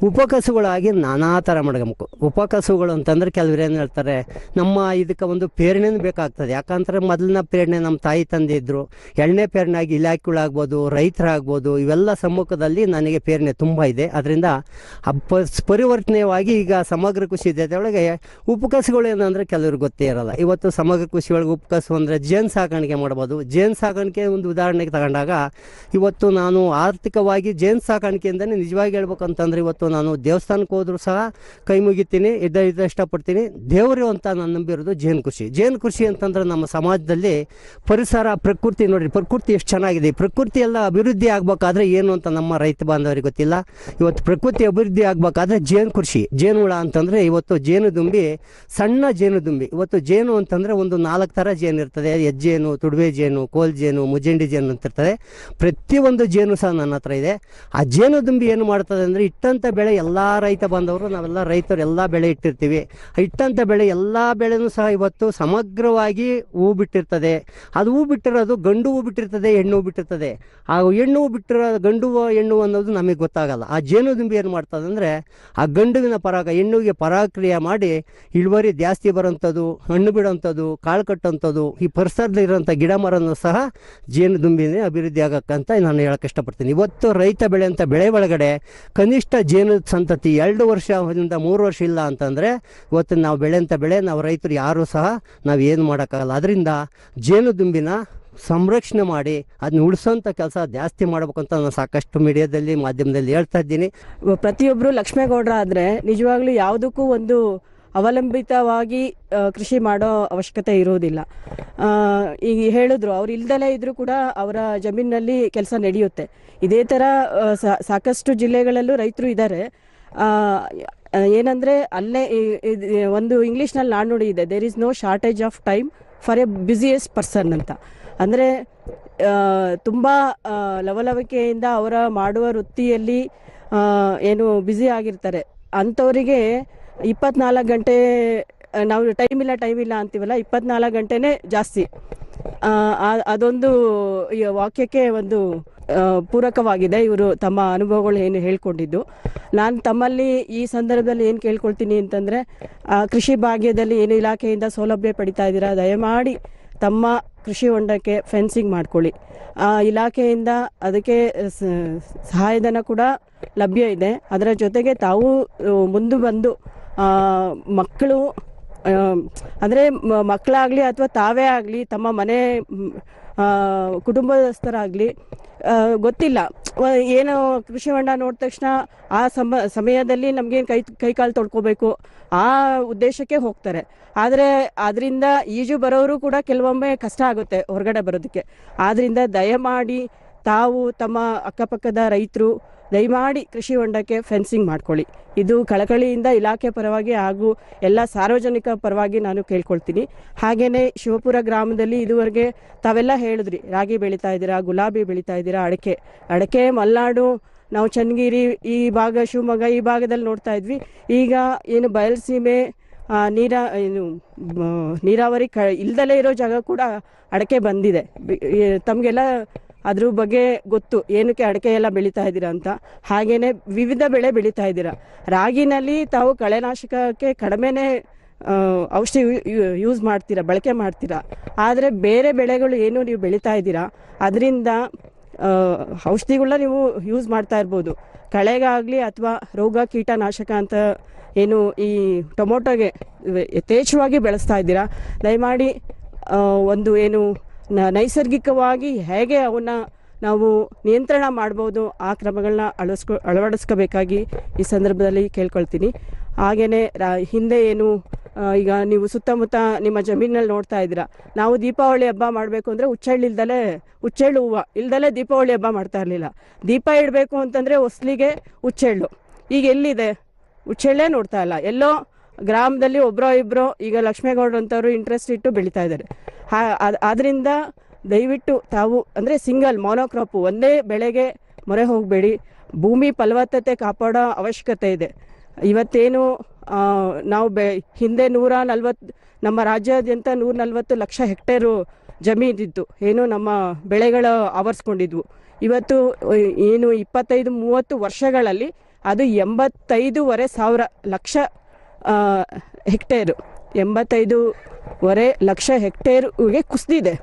ಉಪಕಸುಗಳಾಗಿ ನಾನಾ ಥರ ಮಾಡ್ಕೊಬೇಕು. ಉಪಕಸುಗಳು ಅಂತಂದರೆ ಕೆಲವ್ರು ಏನು ಹೇಳ್ತಾರೆ, ನಮ್ಮ ಇದಕ್ಕೆ ಒಂದು ಪ್ರೇರಣೆನೂ ಬೇಕಾಗ್ತದೆ. ಯಾಕಂದರೆ ಮೊದಲಿನ ಪ್ರೇರಣೆ ನಮ್ಮ ತಾಯಿ ತಂದೆ ಇದ್ದರು. ಎಣ್ಣೆ ಪ್ರೇರಣೆ ಆಗಿ ಇಲಾಖೆಗಳಾಗ್ಬೋದು, ರೈತರಾಗ್ಬೋದು, ಇವೆಲ್ಲ ಸಮ್ಮುಖದಲ್ಲಿ ನನಗೆ ಪ್ರೇರಣೆ ತುಂಬ ಇದೆ. ಅದರಿಂದ ಪರಿವರ್ತನೆಯಾಗಿ ಈಗ ಸಮಗ್ರ ಕೃಷಿ ಜೊತೆ ಒಳಗೆ ಉಪಕಸುಗಳು ಏನಂದರೆ ಕೆಲವ್ರಿಗೆ ಗೊತ್ತೇ ಇರೋಲ್ಲ. ಇವತ್ತು ಸಮಗ್ರ ಕೃಷಿ ಒಳಗೆ ಉಪಕಸು ಅಂದರೆ ಜೇನು ಸಾಕಾಣಿಕೆ ಮಾಡ್ಬೋದು. ಜೇನು ಸಾಕಾಣಿಕೆ ಒಂದು ಉದಾಹರಣೆಗೆ ತಗೊಂಡಾಗ ಇವತ್ತು ನಾನು ಆರ್ಥಿಕವಾಗಿ ಜೇನು ಸಾಕಾಣಿಕೆಯಿಂದಲೇ ನಿಜವಾಗಿ ಹೇಳ್ಬೇಕಂತಂದರೆ ಇವತ್ತು ನಾನು ದೇವಸ್ಥಾನಕ್ಕೆ ಹೋದರೂ ಸಹ ಕೈ ಮುಗಿತೀನಿ, ಇದ್ದ ಇಷ್ಟಪಡ್ತೀನಿ. ದೇವರು ಅಂತ ನಾನು ನಂಬಿರೋದು ಜೇನು ಕೃಷಿ. ಜೇನು ಕೃಷಿ ಅಂತಂದ್ರೆ ನಮ್ಮ ಸಮಾಜದಲ್ಲಿ ಪರಿಸರ, ಪ್ರಕೃತಿ ನೋಡಿರಿ, ಪ್ರಕೃತಿ ಎಷ್ಟು ಚೆನ್ನಾಗಿದೆ. ಪ್ರಕೃತಿ ಎಲ್ಲ ಅಭಿವೃದ್ಧಿ ಆಗಬೇಕಾದ್ರೆ ಏನು ಅಂತ ನಮ್ಮ ರೈತ ಬಾಂಧವರಿಗೆ ಗೊತ್ತಿಲ್ಲ. ಇವತ್ತು ಪ್ರಕೃತಿ ಅಭಿವೃದ್ಧಿ ಆಗಬೇಕಾದ್ರೆ ಜೇನು ಕೃಷಿ, ಜೇನುಹುಳ ಅಂತಂದರೆ ಇವತ್ತು ಜೇನುದುಂಬಿ, ಸಣ್ಣ ಜೇನುದುಂಬಿ. ಇವತ್ತು ಜೇನು ಅಂತಂದರೆ ಒಂದು 4 ಥರ ಜೇನು ಇರ್ತದೆ. ಹೆಜ್ಜೇನು, ತುಡುವೆ ಜೇನು, ಕೋಲ್ ಜೇನು, ಮುಜ್ಜಂಡಿ ಜೇನು ಅಂತಿರ್ತದೆ. ಪ್ರತಿಯೊಂದು ಜೇನು ಸಹ ನನ್ನ ಹತ್ರ ಇದೆ. ಆ ಜೇನುದುಂಬಿ ಏನು ಮಾಡ್ತದೆ ಅಂದರೆ ಇಟ್ಟಂಥ ಬೆಳೆ ಎಲ್ಲ ರೈತ ಬಾಂಧವರು, ನಾವೆಲ್ಲ ರೈತರು ಎಲ್ಲ ಬೆಳೆ ಇಟ್ಟಿರ್ತೀವಿ. ಇಟ್ಟಂಥ ಬೆಳೆ ಎಲ್ಲ ಬೆಳೆನೂ ಸಹ ಇವತ್ತು ಸಮಗ್ರವಾಗಿ ಹೂ ಬಿಟ್ಟಿರ್ತದೆ. ಅದು ಹೂ ಬಿಟ್ಟಿರೋದು ಗಂಡು ಹೂ ಬಿಟ್ಟಿರ್ತದೆ, ಹೆಣ್ಣು ಹೂ ಬಿಟ್ಟಿರ್ತದೆ. ಆ ಹೆಣ್ಣು ಹೂ ಬಿಟ್ಟಿರೋ ಗಂಡು ಹೆಣ್ಣು ಅನ್ನೋದು ನಮಗೆ ಗೊತ್ತಾಗಲ್ಲ. ಆ ಜೇನುದುಂಬಿ ಏನು ಮಾಡ್ತದೆ ಅಂದರೆ ಆ ಗಂಡುವಿನ ಪರಾಗ ಹೆಣ್ಣುಗೆ ಪರಾಕ್ರಿಯೆ ಮಾಡಿ ಇಳುವರಿ ಜಾಸ್ತಿ ಬರೋಂಥದ್ದು, ಹಣ್ಣು ಬಿಡೋಂಥದ್ದು, ಕಾಳು ಕಟ್ಟೋಂಥದ್ದು, ಈ ಪರಿಸರದಲ್ಲಿರೋಂಥ ಗಿಡ ಮರನೂ ಸಹ ಜೇನುದುಂಬಿನೇ ಅಭಿವೃದ್ಧಿ ಆಗಕ್ಕಂತ ನಾನು ಹೇಳಕ್ಕೆ ಇಷ್ಟಪಡ್ತೀನಿ. ಇವತ್ತು ರೈತ ಬೆಳೆಯಂಥ ಬೆಳೆ ಒಳಗಡೆ ಕನಿಷ್ಠ ಜೇನು ಸಂತತಿ 2 ವರ್ಷದಿಂದ 3 ವರ್ಷ ಇಲ್ಲ ಅಂತಂದರೆ ಇವತ್ತು ನಾವು ಬೆಳೆಯಂಥ ಬೆಳೆ ನಾವು ರೈತರು ಯಾರೂ ಸಹ ನಾವು ಏನು ಮಾಡೋಕ್ಕಾಗಲ್ಲ. ಅದರಿಂದ ಜೇನುದುಂಬಿನ ಸಂರಕ್ಷಣೆ ಮಾಡಿ ಅದನ್ನ ಉಳಿಸೋಂಥ ಕೆಲಸ ಜಾಸ್ತಿ ಮಾಡ್ಬೇಕಂತ ನಾನು ಸಾಕಷ್ಟು ಮೀಡಿಯಾದಲ್ಲಿ, ಮಾಧ್ಯಮದಲ್ಲಿ ಹೇಳ್ತಾ ಇದ್ದೀನಿ. ಪ್ರತಿಯೊಬ್ಬರು ಲಕ್ಷ್ಮೇಗೌಡರ ಆದರೆ ನಿಜವಾಗ್ಲೂ ಯಾವುದಕ್ಕೂ ಒಂದು ಅವಲಂಬಿತವಾಗಿ ಕೃಷಿ ಮಾಡೋ ಅವಶ್ಯಕತೆ ಇರೋದಿಲ್ಲ. ಈಗ ಹೇಳಿದ್ರು, ಅವ್ರು ಇಲ್ದಲೇ ಇದ್ರೂ ಕೂಡ ಅವರ ಜಮೀನಿನಲ್ಲಿ ಕೆಲಸ ನಡೆಯುತ್ತೆ. ಇದೇ ಥರ ಸಾಕಷ್ಟು ಜಿಲ್ಲೆಗಳಲ್ಲೂ ರೈತರು ಇದ್ದಾರೆ. ಏನಂದರೆ ಅಲ್ಲೇ ಒಂದು ಇಂಗ್ಲೀಷ್ನಲ್ಲಿ ನಾಣ್ಣುಡಿ ಇದೆ, there is no shortage of time for a busiest person ಅಂತ. ಅಂದರೆ ತುಂಬ ಲವಲವಿಕೆಯಿಂದ ಅವರ ಮಾಡುವ ವೃತ್ತಿಯಲ್ಲಿ ಏನು ಬ್ಯುಸಿ ಆಗಿರ್ತಾರೆ ಅಂಥವರಿಗೆ 24 ಗಂಟೆ, ನಾವು ಟೈಮ್ ಇಲ್ಲ ಅಂತೀವಲ್ಲ, 24 ಗಂಟೆನೇ ಜಾಸ್ತಿ. ಅದೊಂದು ಈ ವಾಕ್ಯಕ್ಕೆ ಒಂದು ಪೂರಕವಾಗಿದೆ ಇವರು ತಮ್ಮ ಅನುಭವಗಳು ಏನು ಹೇಳ್ಕೊಂಡಿದ್ದು. ನಾನು ತಮ್ಮಲ್ಲಿ ಈ ಸಂದರ್ಭದಲ್ಲಿ ಏನು ಕೇಳ್ಕೊಳ್ತೀನಿ ಅಂತಂದರೆ, ಕೃಷಿ ಭಾಗ್ಯದಲ್ಲಿ ಏನು ಇಲಾಖೆಯಿಂದ ಸೌಲಭ್ಯ ಪಡಿತಾ ಇದ್ದೀರಾ, ದಯಮಾಡಿ ತಮ್ಮ ಕೃಷಿ ಹೊಂಡಕ್ಕೆ ಫೆನ್ಸಿಂಗ್ ಮಾಡ್ಕೊಳ್ಳಿ. ಇಲಾಖೆಯಿಂದ ಅದಕ್ಕೆ ಸಹಾಯಧನ ಕೂಡ ಲಭ್ಯ ಇದೆ. ಅದರ ಜೊತೆಗೆ ತಾವು ಮುಂದೆ ಬಂದು ಮಕ್ಕಳು ಅಂದರೆ ಮಕ್ಕಳಾಗಲಿ ಅಥವಾ ತಾವೇ ಆಗಲಿ ತಮ್ಮ ಮನೆ ಕುಟುಂಬಸ್ಥರಾಗಲಿ ಗೊತ್ತಿಲ್ಲ, ಏನು ಕೃಷಿ ಹೊಂಡ ನೋಡಿದ ತಕ್ಷಣ ಆ ಸಮಯದಲ್ಲಿ ನಮಗೇನು ಕೈಕಾಲು ತೊಳ್ಕೊಬೇಕು ಆ ಉದ್ದೇಶಕ್ಕೆ ಹೋಗ್ತಾರೆ. ಆದರೆ ಅದರಿಂದ ಈಜು ಬರೋರು ಕೂಡ ಕೆಲವೊಮ್ಮೆ ಕಷ್ಟ ಆಗುತ್ತೆ ಹೊರಗಡೆ ಬರೋದಕ್ಕೆ. ಆದ್ದರಿಂದ ದಯಮಾಡಿ ತಾವು ತಮ್ಮ ಅಕ್ಕಪಕ್ಕದ ರೈತರು ದಯಮಾಡಿ ಕೃಷಿ ಹೊಂಡಕ್ಕೆ ಫೆನ್ಸಿಂಗ್ ಮಾಡ್ಕೊಳ್ಳಿ. ಇದು ಕಳಕಳಿಯಿಂದ ಇಲಾಖೆ ಪರವಾಗಿ ಹಾಗೂ ಎಲ್ಲ ಸಾರ್ವಜನಿಕ ಪರವಾಗಿ ನಾನು ಕೇಳ್ಕೊಳ್ತೀನಿ. ಹಾಗೆಯೇ ಶಿವಪುರ ಗ್ರಾಮದಲ್ಲಿ ಇದುವರೆಗೆ ತಾವೆಲ್ಲ ಹೇಳಿದ್ರಿ, ರಾಗಿ ಬೆಳೀತಾ ಇದ್ದೀರಾ, ಗುಲಾಬಿ ಬೆಳೀತಾ ಇದ್ದೀರಾ, ಅಡಕೆ ಮಲೆನಾಡು, ನಾವು ಚನ್ನಗಿರಿ ಈ ಭಾಗ, ಶಿವಮೊಗ್ಗ ಈ ಭಾಗದಲ್ಲಿ ನೋಡ್ತಾ ಇದ್ವಿ. ಈಗ ಏನು ಬಯಲುಸೀಮೆ ನೀರಾವರಿ ಇಲ್ದಲೇ ಇರೋ ಜಾಗ ಕೂಡ ಅಡಕೆ ಬಂದಿದೆ. ತಮಗೆಲ್ಲ ಅದ್ರ ಬಗ್ಗೆ ಗೊತ್ತು, ಏನಕ್ಕೆ ಅಡಕೆ ಎಲ್ಲ ಬೆಳೀತಾ ಇದ್ದೀರಾ ಅಂತ. ಹಾಗೆಯೇ ವಿವಿಧ ಬೆಳೆ ಬೆಳೀತಾ ಇದ್ದೀರಾ. ರಾಗಿನಲ್ಲಿ ತಾವು ಕಳೆನಾಶಕಕ್ಕೆ ಕಡಿಮೆನೇ ಔಷಧಿ ಯೂಸ್ ಮಾಡ್ತೀರಾ, ಬಳಕೆ ಮಾಡ್ತೀರಾ. ಆದರೆ ಬೇರೆ ಬೆಳೆಗಳು ಏನು ನೀವು ಬೆಳೀತಾ ಇದ್ದೀರಾ ಅದರಿಂದ ಔಷಧಿಗಳನ್ನ ನೀವು ಯೂಸ್ ಮಾಡ್ತಾ ಇರ್ಬೋದು. ಕಳೆಗಾಗಲಿ ಅಥವಾ ರೋಗ ಕೀಟನಾಶಕ ಅಂತ ಏನು ಈ ಟೊಮೊಟೊಗೆ ಯಥೇಚ್ಛವಾಗಿ ಬೆಳೆಸ್ತಾ ಇದ್ದೀರಾ. ದಯಮಾಡಿ ಒಂದು ಏನು ನೈಸರ್ಗಿಕವಾಗಿ ಹೇಗೆ ಅವನ್ನ ನಾವು ನಿಯಂತ್ರಣ ಮಾಡ್ಬೋದು ಆ ಕ್ರಮಗಳನ್ನ ಅಳವಡಿಸ್ಕೋಬೇಕಾಗಿ ಈ ಸಂದರ್ಭದಲ್ಲಿ ಕೇಳ್ಕೊಳ್ತೀನಿ. ಹಾಗೆಯೇ ಹಿಂದೆ ಏನು ಈಗ ನೀವು ಸುತ್ತಮುತ್ತ ನಿಮ್ಮ ಜಮೀನಲ್ಲಿ ನೋಡ್ತಾ ಇದ್ದೀರಾ, ನಾವು ದೀಪಾವಳಿ ಹಬ್ಬ ಮಾಡಬೇಕು ಅಂದರೆ ಹುಚ್ಚೆಳ್ಳು ಹೂವು ಇಲ್ದಲೇ ದೀಪಾವಳಿ ಹಬ್ಬ ಮಾಡ್ತಾ ಇರಲಿಲ್ಲ. ದೀಪ ಇಡಬೇಕು ಅಂತಂದರೆ ಹೊಸ್ಲಿಗೆ ಹುಚ್ಚೆಳ್ಳು. ಈಗ ಎಲ್ಲಿದೆ ಹುಚ್ಚೆಳ್ಳೇ ನೋಡ್ತಾ ಇಲ್ಲ. ಎಲ್ಲೋ ಗ್ರಾಮದಲ್ಲಿ ಒಬ್ಬರೋ ಇಬ್ಬರೋ ಈಗ ಲಕ್ಷ್ಮೇಗೌಡರು ಅಂತವರು ಇಂಟ್ರೆಸ್ಟ್ ಇಟ್ಟು ಬೆಳೀತಾ ಇದ್ದಾರೆ. ಆದ್ದರಿಂದ ದಯವಿಟ್ಟು ತಾವು ಅಂದರೆ ಸಿಂಗಲ್ ಮೊನೋಕ್ರಾಪು ಒಂದೇ ಬೆಳೆಗೆ ಮೊರೆ ಹೋಗಬೇಡಿ. ಭೂಮಿ ಫಲವತ್ತತೆ ಕಾಪಾಡೋ ಅವಶ್ಯಕತೆ ಇದೆ. ಇವತ್ತೇನು ನಾವು ಹಿಂದೆ 140 ನಮ್ಮ ರಾಜ್ಯಾದ್ಯಂತ 140 ಲಕ್ಷ ಹೆಕ್ಟೇರು ಜಮೀನಿದ್ದು ಏನು ನಮ್ಮ ಬೆಳೆಗಳು ಆವರಿಸ್ಕೊಂಡಿದ್ವು. ಇವತ್ತು ಏನು 25-30 ವರ್ಷಗಳಲ್ಲಿ ಅದು 85,500 ಲಕ್ಷ ಹೆಕ್ಟೇರು 85,500 ಲಕ್ಷ ಹೆಕ್ಟೇರ್ಗೆ ಕುಸಿದಿದೆ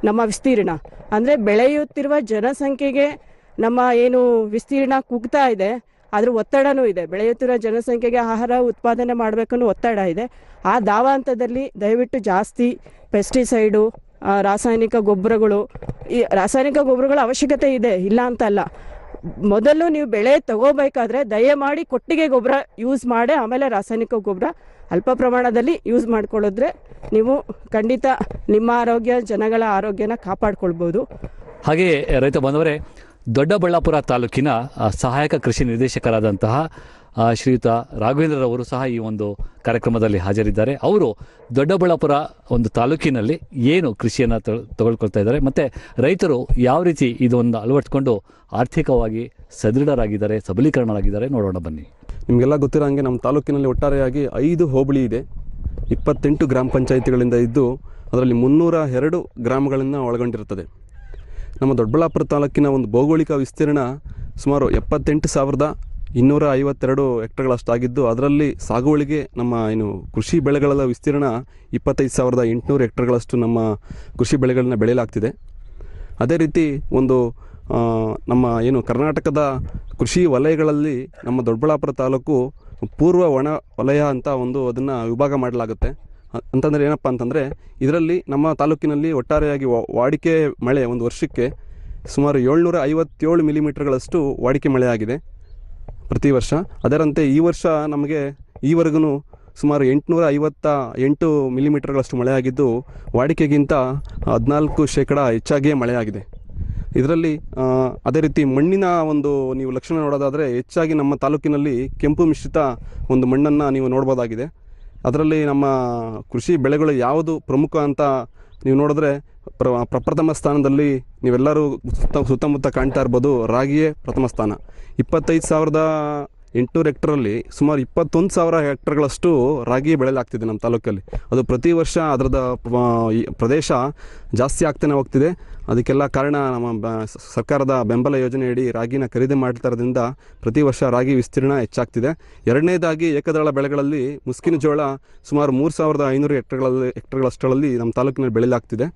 ನಮ್ಮ ವಿಸ್ತೀರ್ಣ. ಅಂದರೆ ಬೆಳೆಯುತ್ತಿರುವ ಜನಸಂಖ್ಯೆಗೆ ನಮ್ಮ ಏನು ವಿಸ್ತೀರ್ಣ ಕುಗ್ತಾ ಇದೆ ಅದ್ರ ಒತ್ತಡನೂ ಇದೆ. ಬೆಳೆಯುತ್ತಿರೋ ಜನಸಂಖ್ಯೆಗೆ ಆಹಾರ ಉತ್ಪಾದನೆ ಮಾಡಬೇಕನ್ನೋ ಒತ್ತಡ ಇದೆ. ಆ ದಾವಾಂತದಲ್ಲಿ ದಯವಿಟ್ಟು ಜಾಸ್ತಿ ಪೆಸ್ಟಿಸೈಡು, ರಾಸಾಯನಿಕ ಗೊಬ್ಬರಗಳು, ಈ ರಾಸಾಯನಿಕ ಗೊಬ್ಬರಗಳ ಅವಶ್ಯಕತೆ ಇದೆ, ಇಲ್ಲ ಅಂತಲ್ಲ. ಮೊದಲು ನೀವು ಬೆಳೆ ತಗೋಬೇಕಾದ್ರೆ ದಯಮಾಡಿ ಕೊಟ್ಟಿಗೆ ಗೊಬ್ಬರ ಯೂಸ್ ಮಾಡಿ ಆಮೇಲೆ ರಾಸಾಯನಿಕ ಗೊಬ್ಬರ ಅಲ್ಪ ಪ್ರಮಾಣದಲ್ಲಿ ಯೂಸ್ ಮಾಡ್ಕೊಳ್ಳಿದ್ರೆ ನೀವು ಖಂಡಿತ ನಿಮ್ಮ ಆರೋಗ್ಯ, ಜನಗಳ ಆರೋಗ್ಯನ ಕಾಪಾಡ್ಕೊಳ್ಬೋದು. ಹಾಗೆಯೇ ರೈತ ಬಾಂಧವರೇ, ದೊಡ್ಡಬಳ್ಳಾಪುರ ತಾಲೂಕಿನ ಸಹಾಯಕ ಕೃಷಿ ನಿರ್ದೇಶಕರಾದಂತಹ ಶ್ರೀಯುತ ರಾಘವೇಂದ್ರರವರು ಸಹ ಈ ಒಂದು ಕಾರ್ಯಕ್ರಮದಲ್ಲಿ ಹಾಜರಿದ್ದಾರೆ. ಅವರು ದೊಡ್ಡಬಳ್ಳಾಪುರ ಒಂದು ತಾಲೂಕಿನಲ್ಲಿ ಏನು ಕೃಷಿಯನ್ನು ತಗೊಳ್ಕೊಳ್ತಾ ಇದ್ದಾರೆ ಮತ್ತು ರೈತರು ಯಾವ ರೀತಿ ಇದೊಂದು ಅಳವಡಿಸ್ಕೊಂಡು ಆರ್ಥಿಕವಾಗಿ ಸದೃಢರಾಗಿದ್ದಾರೆ, ಸಬಲೀಕರಣರಾಗಿದ್ದಾರೆ, ನೋಡೋಣ ಬನ್ನಿ. ನಿಮಗೆಲ್ಲ ಗೊತ್ತಿರೋ ಹಾಗೆ ನಮ್ಮ ತಾಲೂಕಿನಲ್ಲಿ ಒಟ್ಟಾರೆಯಾಗಿ 5 ಹೋಬಳಿ ಇದೆ, 28 ಗ್ರಾಮ ಪಂಚಾಯಿತಿಗಳಿಂದ ಇದ್ದು ಅದರಲ್ಲಿ 302 ಗ್ರಾಮಗಳನ್ನು ಒಳಗೊಂಡಿರುತ್ತದೆ. ನಮ್ಮ ದೊಡ್ಡಬಳ್ಳಾಪುರ ತಾಲೂಕಿನ ಒಂದು ಭೌಗೋಳಿಕ ವಿಸ್ತೀರ್ಣ ಸುಮಾರು 78,252 ಹೆಕ್ಟರ್ಗಳಷ್ಟಾಗಿದ್ದು, ಅದರಲ್ಲಿ ಸಾಗುವಳಿಗೆ ನಮ್ಮ ಏನು ಕೃಷಿ ಬೆಳೆಗಳ ವಿಸ್ತೀರ್ಣ 25,800 ಹೆಕ್ಟರ್ಗಳಷ್ಟು ನಮ್ಮ ಕೃಷಿ ಬೆಳೆಗಳನ್ನ ಬೆಳೆಯಲಾಗ್ತಿದೆ. ಅದೇ ರೀತಿ ಒಂದು ನಮ್ಮ ಏನು ಕರ್ನಾಟಕದ ಕೃಷಿ ವಲಯಗಳಲ್ಲಿ ನಮ್ಮ ದೊಡ್ಡಬಳ್ಳಾಪುರ ತಾಲೂಕು ಪೂರ್ವ ಒಣ ವಲಯ ಅಂತ ಅದನ್ನು ವಿಭಾಗ ಮಾಡಲಾಗುತ್ತೆ. ಅಂತಂದರೆ ಏನಪ್ಪ ಅಂತಂದರೆ, ಇದರಲ್ಲಿ ನಮ್ಮ ತಾಲೂಕಿನಲ್ಲಿ ಒಟ್ಟಾರೆಯಾಗಿ ವಾಡಿಕೆ ಮಳೆ ಒಂದು ವರ್ಷಕ್ಕೆ ಸುಮಾರು 757 ಮಿಲಿಮೀಟರ್ಗಳಷ್ಟು ವಾಡಿಕೆ ಮಳೆಯಾಗಿದೆ ಪ್ರತಿ ವರ್ಷ. ಅದರಂತೆ ಈ ವರ್ಷ ನಮಗೆ ಈವರೆಗೂ ಸುಮಾರು 858 ಮಿಲಿಮೀಟರ್ಗಳಷ್ಟು ಮಳೆಯಾಗಿದ್ದು, ವಾಡಿಕೆಗಿಂತ 14% ಹೆಚ್ಚಾಗಿಯೇ ಮಳೆಯಾಗಿದೆ. ಇದರಲ್ಲಿ ಅದೇ ರೀತಿ ಮಣ್ಣಿನ ನೀವು ಲಕ್ಷಣ ನೋಡೋದಾದರೆ, ಹೆಚ್ಚಾಗಿ ನಮ್ಮ ತಾಲೂಕಿನಲ್ಲಿ ಕೆಂಪು ಮಿಶ್ರಿತ ಒಂದು ಮಣ್ಣನ್ನು ನೀವು ನೋಡ್ಬೋದಾಗಿದೆ. ಅದರಲ್ಲಿ ನಮ್ಮ ಕೃಷಿ ಬೆಳೆಗಳು ಯಾವುದು ಪ್ರಮುಖ ಅಂತ ನೀವು ನೋಡಿದ್ರೆ ಪ್ರಪ್ರಥಮ ಸ್ಥಾನದಲ್ಲಿ ನೀವೆಲ್ಲರೂ ಸುತ್ತಮುತ್ತ ಕಾಣ್ತಾ ಇರ್ಬೋದು, ರಾಗಿಯೇ ಪ್ರಥಮ ಸ್ಥಾನ. 25,800 ಹೆಕ್ಟರಲ್ಲಿ ಸುಮಾರು 21,000 ಹೆಕ್ಟರ್ಗಳಷ್ಟು ರಾಗಿ ಬೆಳೆಯಲಾಗ್ತಿದೆ ನಮ್ಮ ತಾಲೂಕಲ್ಲಿ. ಅದು ಪ್ರತಿ ವರ್ಷ ಅದರದ ಪ್ರದೇಶ ಜಾಸ್ತಿ ಆಗ್ತಾನೆ ಹೋಗ್ತಿದೆ. ಅದಕ್ಕೆಲ್ಲ ಕಾರಣ ನಮ್ಮ ಸರ್ಕಾರದ ಬೆಂಬಲ ಯೋಜನೆಯಡಿ ರಾಗಿನ ಖರೀದಿ ಮಾಡ್ತಾ ಇರೋದ್ರಿಂದ ಪ್ರತಿ ವರ್ಷ ರಾಗಿ ವಿಸ್ತೀರ್ಣ ಹೆಚ್ಚಾಗ್ತಿದೆ. ಎರಡನೇದಾಗಿ ಏಕದಳ ಬೆಳೆಗಳಲ್ಲಿ ಮುಸ್ಕಿನ ಜೋಳ ಸುಮಾರು 3,500 ಹೆಕ್ಟರ್ಗಳಷ್ಟರಲ್ಲಿ ನಮ್ಮ ತಾಲೂಕಿನಲ್ಲಿ ಬೆಳೆಯಲಾಗ್ತಿದೆ.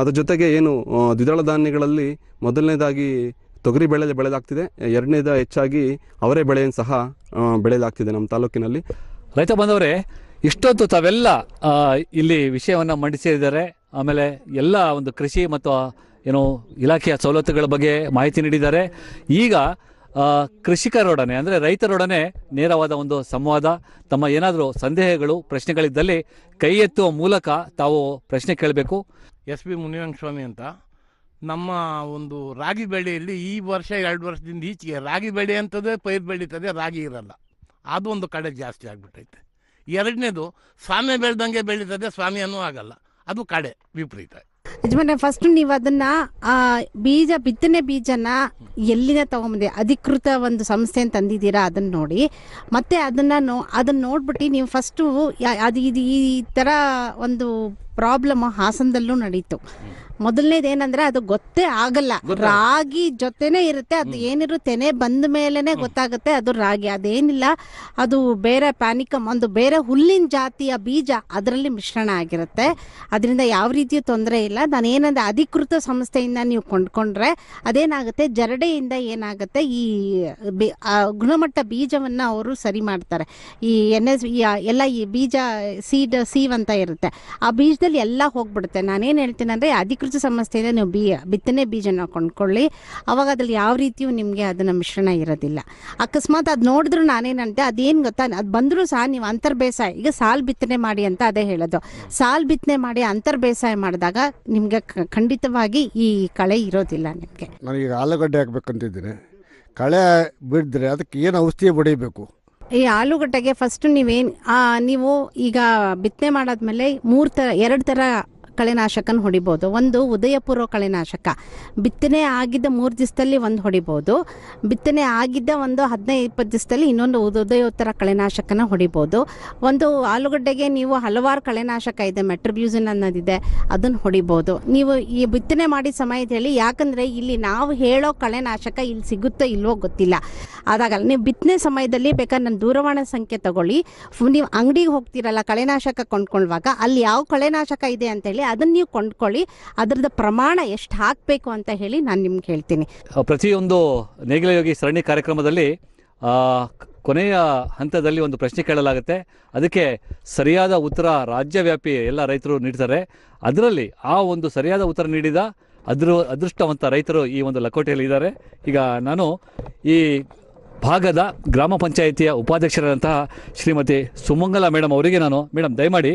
ಅದ್ರ ಜೊತೆಗೆ ಏನು ದ್ವಿದಳ ಧಾನ್ಯಗಳಲ್ಲಿ ಮೊದಲನೇದಾಗಿ ತೊಗರಿ ಬೆಳೆಯಲಾಗ್ತಿದೆ, ಎರಡನೇದ ಹೆಚ್ಚಾಗಿ ಅವರೇ ಬೆಳೆಯನ್ನು ಸಹ ಬೆಳೆಯಲಾಗ್ತಿದೆ ನಮ್ಮ ತಾಲೂಕಿನಲ್ಲಿ. ರೈತ ಬಂದವರೇ, ಇಷ್ಟೊತ್ತು ತಾವೆಲ್ಲ ಇಲ್ಲಿ ವಿಷಯವನ್ನು ಮಂಡಿಸಿದ್ದಾರೆ. ಆಮೇಲೆ ಎಲ್ಲ ಒಂದು ಕೃಷಿ ಮತ್ತು ಇಲಾಖೆಯ ಸವಲತ್ತುಗಳ ಬಗ್ಗೆ ಮಾಹಿತಿ ನೀಡಿದ್ದಾರೆ. ಈಗ ಕೃಷಿಕರೊಡನೆ ಅಂದರೆ ರೈತರೊಡನೆ ನೇರವಾದ ಒಂದು ಸಂವಾದ. ತಮ್ಮ ಏನಾದರೂ ಸಂದೇಹಗಳು, ಪ್ರಶ್ನೆಗಳಿದ್ದಲ್ಲಿ ಕೈ ಎತ್ತುವ ಮೂಲಕ ತಾವು ಪ್ರಶ್ನೆ ಕೇಳಬೇಕು. SP ಮುನಿರಂಗ ಸ್ವಾಮಿ ಅಂತ. ನಮ್ಮ ಒಂದು ರಾಗಿ ಬೆಳೆಯಲ್ಲಿ ಈ ವರ್ಷ 2 ವರ್ಷದಿಂದ ಈಚೆಗೆ ರಾಗಿ ಬೆಳೆ ಅಂತದೇ ಪೈರು ಬೆಳೀತದೆ, ರಾಗಿ ಇರಲ್ಲ. ಅದು ಒಂದು ಕಡೆ ಜಾಸ್ತಿ ಆಗಿಬಿಟ್ಟೈತೆ. ಎರಡನೇದು ಸ್ವಾಮಿ ಬೆಳೆದಂಗೆ ಬೆಳೀತದೆ, ಸ್ವಾಮಿಯನ್ನೂ ಆಗಲ್ಲ, ಅದು ಕಡೆ ವಿಪರೀತ. ಯಜಮಾನ್ರೆ, ಫಸ್ಟ್ ನೀವು ಅದನ್ನ ಬಿತ್ತನೆ ಬೀಜನ ಎಲ್ಲಿನ ತಗೊಂಬಂದೆ, ಅಧಿಕೃತ ಒಂದು ಸಂಸ್ಥೆ ತಂದಿದ್ದೀರಾ ಅದನ್ನ ನೋಡಿ, ಮತ್ತೆ ಅದನ್ನ ನೋಡ್ಬಿಟ್ಟು ನೀವು ಫಸ್ಟು ಇದು ಈ ಥರ ಒಂದು ಪ್ರಾಬ್ಲಮ್ ಹಾಸನದಲ್ಲೂ ನಡೀತು. ಮೊದಲನೇದೇನಂದ್ರೆ ಅದು ಗೊತ್ತೇ ಆಗಲ್ಲ, ರಾಗಿ ಜೊತೆನೆ ಇರುತ್ತೆ. ಅದು ಏನಿರು ತೆನೆ ಬಂದ ಮೇಲೆನೆ ಗೊತ್ತಾಗುತ್ತೆ ಅದು ರಾಗಿ, ಅದೇನಿಲ್ಲ, ಅದು ಬೇರೆ ಪ್ಯಾನಿಕಮ್ ಒಂದು ಬೇರೆ ಹುಲ್ಲಿನ ಜಾತಿಯ ಬೀಜ ಅದರಲ್ಲಿ ಮಿಶ್ರಣ ಆಗಿರುತ್ತೆ. ಅದರಿಂದ ಯಾವ ರೀತಿಯ ತೊಂದರೆ ಇಲ್ಲ. ನಾನೇನಂದ್ರೆ ಅಧಿಕೃತ ಸಂಸ್ಥೆಯಿಂದ ನೀವು ಕೊಂಡ್ಕೊಂಡ್ರೆ ಅದೇನಾಗುತ್ತೆ, ಜರಡೆಯಿಂದ ಏನಾಗುತ್ತೆ, ಈ ಗುಣಮಟ್ಟ ಬೀಜವನ್ನ ಅವರು ಸರಿ ಮಾಡ್ತಾರೆ. ಈ NS ಎಲ್ಲ ಈ ಬೀಜ ಸೀವ್ ಅಂತ ಇರುತ್ತೆ, ಆ ಬೀಜದಲ್ಲಿ ಎಲ್ಲ ಹೋಗ್ಬಿಡುತ್ತೆ. ನಾನೇನು ಹೇಳ್ತೀನಿ ಅಂದರೆ ಅಧಿಕೃತ ಸಂಸ್ಥೆಯಿಂದ ನೀವು ಬಿತ್ತನೆ ಬೀಜನ ಕೊಂಡ್ಕೊಳ್ಳಿ, ಅವಾಗ ಅದ್ರಲ್ಲಿ ಯಾವ ರೀತಿಯೂ ನಿಮಗೆ ಅದನ್ನ ಮಿಶ್ರಣ ಇರೋದಿಲ್ಲ. ಅಕಸ್ಮಾತ್ ಅದು ನೋಡಿದ್ರು ನಾನೇನಂತೆ, ಅದೇನು ಗೊತ್ತಾ, ಅದು ಬಂದರೂ ಸಹ ನೀವು ಅಂತರ್ ಬೇಸಾಯ, ಈಗ ಸಾಲ್ ಬಿತ್ತನೆ ಮಾಡಿ ಅಂತ ಅದೇ ಹೇಳೋದು, ಸಾಲ್ ಬಿತ್ತನೆ ಮಾಡಿ ಅಂತರ್ ಬೇಸಾಯ ಮಾಡಿದಾಗ ನಿಮಗೆ ಖಂಡಿತವಾಗಿ ಈ ಕಳೆ ಇರೋದಿಲ್ಲ ನಿಮಗೆ. ನನಗೆ ಆಲೂಗಡ್ಡೆ ಹಾಕ್ಬೇಕಂತಿದ್ದೀನಿ, ಕಳೆ ಬಿದ್ದರೆ ಅದಕ್ಕೆ ಏನು ಔಷಧಿ ಹೊಡಿಬೇಕು? ಈ ಆಲೂಗಡ್ಡೆಗೆ ಫಸ್ಟ್ ನೀವು ಈಗ ಬಿತ್ತನೆ ಮಾಡಾದ್ಮೇಲೆ 2 ಥರ ಕಳೆನಾಶಕನ ಹೊಡಿಬೋದು. ಒಂದು ಉದಯಪೂರ್ವ ಕಳೆನಾಶಕ, ಬಿತ್ತನೆ ಆಗಿದ್ದ 3 ದಿವಸದಲ್ಲಿ ಒಂದು ಹೊಡಿಬೋದು. ಬಿತ್ತನೆ ಆಗಿದ್ದ ಒಂದು 15-20 ದಿವಸದಲ್ಲಿ ಇನ್ನೊಂದು ಉದಯೋತ್ತರ ಕಳೆನಾಶಕನ ಹೊಡಿಬೋದು. ಒಂದು ಆಲೂಗಡ್ಡೆಗೆ ನೀವು ಹಲವಾರು ಕಳೆನಾಶಕ ಇದೆ, ಮೆಟ್ರಿಬ್ಯೂಸಿನ್ ಅನ್ನೋದಿದೆ, ಅದನ್ನು ಹೊಡಿಬೋದು. ನೀವು ಈ ಬಿತ್ತನೆ ಮಾಡಿದ ಸಮಯದಲ್ಲಿ, ಯಾಕಂದರೆ ಇಲ್ಲಿ ನಾವು ಹೇಳೋ ಕಳೆನಾಶಕ ಇಲ್ಲಿ ಸಿಗುತ್ತೋ ಇಲ್ವೋ ಗೊತ್ತಿಲ್ಲ, ಅದಾಗಲ್ಲ. ನೀವು ಬಿತ್ತನೆ ಸಮಯದಲ್ಲಿ ಬೇಕಾದ್ರೆ ನನ್ನ ದೂರವಾಣಿ ಸಂಖ್ಯೆ ತಗೊಳ್ಳಿ, ನೀವು ಅಂಗಡಿಗೆ ಹೋಗ್ತೀರಲ್ಲ ಕಳೆನಾಶಕ ಕೊಂಡ್ಕೊಳ್ಳುವಾಗ, ಅಲ್ಲಿ ಯಾವ ಕಳೆನಾಶಕ ಇದೆ ಅಂತೇಳಿ ಅದನ್ನ ನೀವು ಕೊಂಡ್ಕೊಳ್ಳಿ, ಅದರದ ಪ್ರಮಾಣ ಎಷ್ಟು ಹಾಕಬೇಕು ಅಂತ ಹೇಳಿ ನಾನು ನಿಮ್ಗೆ ಹೇಳ್ತೀನಿ. ಪ್ರತಿಯೊಂದು ನೇಗಿಲ ಯೋಗಿ ಸರಣಿ ಕಾರ್ಯಕ್ರಮದಲ್ಲಿ ಕೊನೆಯ ಹಂತದಲ್ಲಿ ಒಂದು ಪ್ರಶ್ನೆ ಕೇಳಲಾಗುತ್ತೆ. ಅದಕ್ಕೆ ಸರಿಯಾದ ಉತ್ತರ ರಾಜ್ಯವ್ಯಾಪಿ ಎಲ್ಲ ರೈತರು ನೀಡ್ತಾರೆ. ಅದರಲ್ಲಿ ಆ ಒಂದು ಸರಿಯಾದ ಉತ್ತರ ನೀಡಿದ ಅದೃಷ್ಟವಂತ ರೈತರು ಈ ಒಂದು ಲಕೋಟೆಯಲ್ಲಿ ಇದ್ದಾರೆ. ಈಗ ನಾನು ಈ ಭಾಗದ ಗ್ರಾಮ ಪಂಚಾಯಿತಿಯ ಉಪಾಧ್ಯಕ್ಷರಾದಂತಹ ಶ್ರೀಮತಿ ಸುಮಂಗಲ ಮೇಡಮ್ ಅವರಿಗೆ ಮೇಡಮ್ ದಯಮಾಡಿ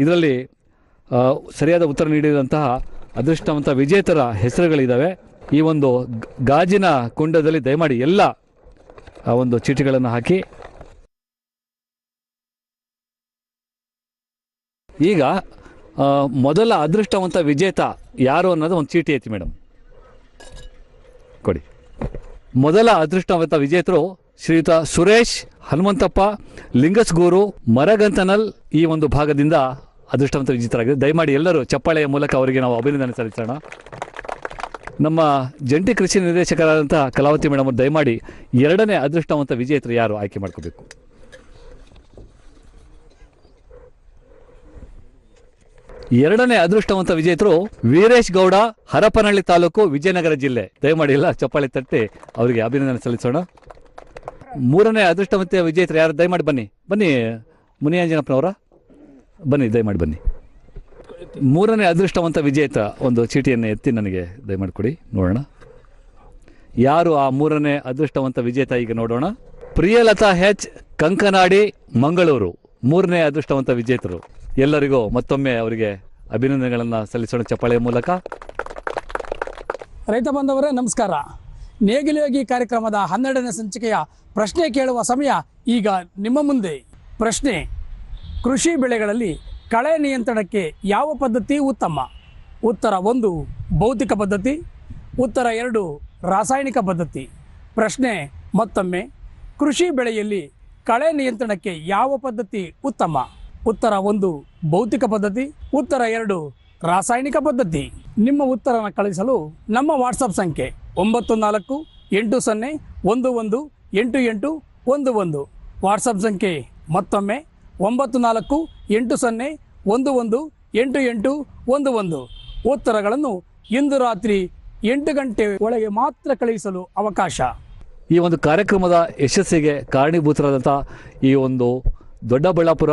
ಇದರಲ್ಲಿ ಸರಿಯಾದ ಉತ್ತರ ನೀಡಿದಂತಹ ಅದೃಷ್ಟವಂತ ವಿಜೇತರ ಹೆಸರುಗಳಿದ್ದಾವೆ. ಈ ಒಂದು ಗಾಜಿನ ಕುಂಡದಲ್ಲಿ ದಯಮಾಡಿ ಎಲ್ಲ ಒಂದು ಚೀಟಿಗಳನ್ನು ಹಾಕಿ. ಈಗ ಮೊದಲ ಅದೃಷ್ಟವಂತ ವಿಜೇತ ಯಾರು ಅನ್ನೋದು ಒಂದು ಚೀಟಿ ಐತಿ ಮೇಡಮ್, ಕೊಡಿ. ಮೊದಲ ಅದೃಷ್ಟವಂತ ವಿಜೇತರು ಶ್ರೀಯುತ ಸುರೇಶ್ ಹನುಮಂತಪ್ಪ ಲಿಂಗಸ್ಗೂರು ಮರಗಂತನಲ್ ಈ ಒಂದು ಭಾಗದಿಂದ ಅದೃಷ್ಟವಂತ ವಿಜೇತರಾಗಿದೆ. ದಯಮಾಡಿ ಎಲ್ಲರೂ ಚಪ್ಪಾಳೆಯ ಮೂಲಕ ಅವರಿಗೆ ನಾವು ಅಭಿನಂದನೆ ಸಲ್ಲಿಸೋಣ. ನಮ್ಮ ಜಂಟಿ ಕೃಷಿ ನಿರ್ದೇಶಕರಾದಂಥ ಕಲಾವತಿ ಮೇಡಮ್ ಅವರು ದಯಮಾಡಿ ಎರಡನೇ ಅದೃಷ್ಟವಂತ ವಿಜೇತರು ಯಾರು ಆಯ್ಕೆ ಮಾಡ್ಕೋಬೇಕು. ಎರಡನೇ ಅದೃಷ್ಟವಂತ ವಿಜೇತರು ವೀರೇಶ್ ಗೌಡ, ಹರಪನಹಳ್ಳಿ ತಾಲೂಕು, ವಿಜಯನಗರ ಜಿಲ್ಲೆ. ದಯಮಾಡಿ ಎಲ್ಲ ಚಪ್ಪಾಳೆ ತಟ್ಟಿ ಅವರಿಗೆ ಅಭಿನಂದನೆ ಸಲ್ಲಿಸೋಣ. ಮೂರನೇ ಅದೃಷ್ಟವಂತ ವಿಜೇತರು ಯಾರು? ದಯಮಾಡಿ ಬನ್ನಿ ಮುನಿಯಾಂಜನಪ್ಪನವರ ಬನ್ನಿ, ದಯಮಾಡಿ ಬನ್ನಿ. ಮೂರನೇ ಅದೃಷ್ಟವಂತ ವಿಜೇತ ಒಂದು ಚೀಟಿಯನ್ನು ಎತ್ತಿ ನನಗೆ ದಯಮಾಡಿ ಕೊಡಿ, ನೋಡೋಣ ಯಾರು ಆ ಮೂರನೇ ಅದೃಷ್ಟವಂತ ವಿಜೇತ. ಈಗ ನೋಡೋಣ. ಪ್ರಿಯಲತಾ ಹೆಚ್, ಕಂಕನಾಡಿ, ಮಂಗಳೂರು ಮೂರನೇ ಅದೃಷ್ಟವಂತ ವಿಜೇತರು. ಎಲ್ಲರಿಗೂ ಮತ್ತೊಮ್ಮೆ ಅವರಿಗೆ ಅಭಿನಂದನೆಗಳನ್ನು ಸಲ್ಲಿಸೋಣ ಚಪ್ಪಾಳೆಯ ಮೂಲಕ. ರೈತ ಬಾಂಧವರೇ ನಮಸ್ಕಾರ. ನೇಗಿಲಯೋಗಿ ಕಾರ್ಯಕ್ರಮದ 12ನೇ ಸಂಚಿಕೆಯ ಪ್ರಶ್ನೆ ಕೇಳುವ ಸಮಯ ಈಗ ನಿಮ್ಮ ಮುಂದೆ. ಪ್ರಶ್ನೆ: ಕೃಷಿ ಬೆಳೆಗಳಲ್ಲಿ ಕಳೆ ನಿಯಂತ್ರಣಕ್ಕೆ ಯಾವ ಪದ್ಧತಿ ಉತ್ತಮ? ಉತ್ತರ 1 ಭೌತಿಕ ಪದ್ಧತಿ, ಉತ್ತರ 2 ರಾಸಾಯನಿಕ ಪದ್ಧತಿ. ಪ್ರಶ್ನೆ ಮತ್ತೊಮ್ಮೆ: ಕೃಷಿ ಬೆಳೆಯಲ್ಲಿ ಕಳೆ ನಿಯಂತ್ರಣಕ್ಕೆ ಯಾವ ಪದ್ಧತಿ ಉತ್ತಮ? ಉತ್ತರ 1 ಭೌತಿಕ ಪದ್ಧತಿ, ಉತ್ತರ 2 ರಾಸಾಯನಿಕ ಪದ್ಧತಿ. ನಿಮ್ಮ ಉತ್ತರನ ಕಳಿಸಲು ನಮ್ಮ ವಾಟ್ಸಪ್ ಸಂಖ್ಯೆ 9480118811. ವಾಟ್ಸಪ್ ಸಂಖ್ಯೆ ಮತ್ತೊಮ್ಮೆ 9480118811. ಉತ್ತರಗಳನ್ನು ಇಂದು ರಾತ್ರಿ 8 ಗಂಟೆ ಒಳಗೆ ಮಾತ್ರ ಕಳುಹಿಸಲು ಅವಕಾಶ. ಈ ಒಂದು ಕಾರ್ಯಕ್ರಮದ ಯಶಸ್ಸಿಗೆ ಕಾರಣೀಭೂತರಾದಂಥ ಈ ಒಂದು ದೊಡ್ಡಬಳ್ಳಾಪುರ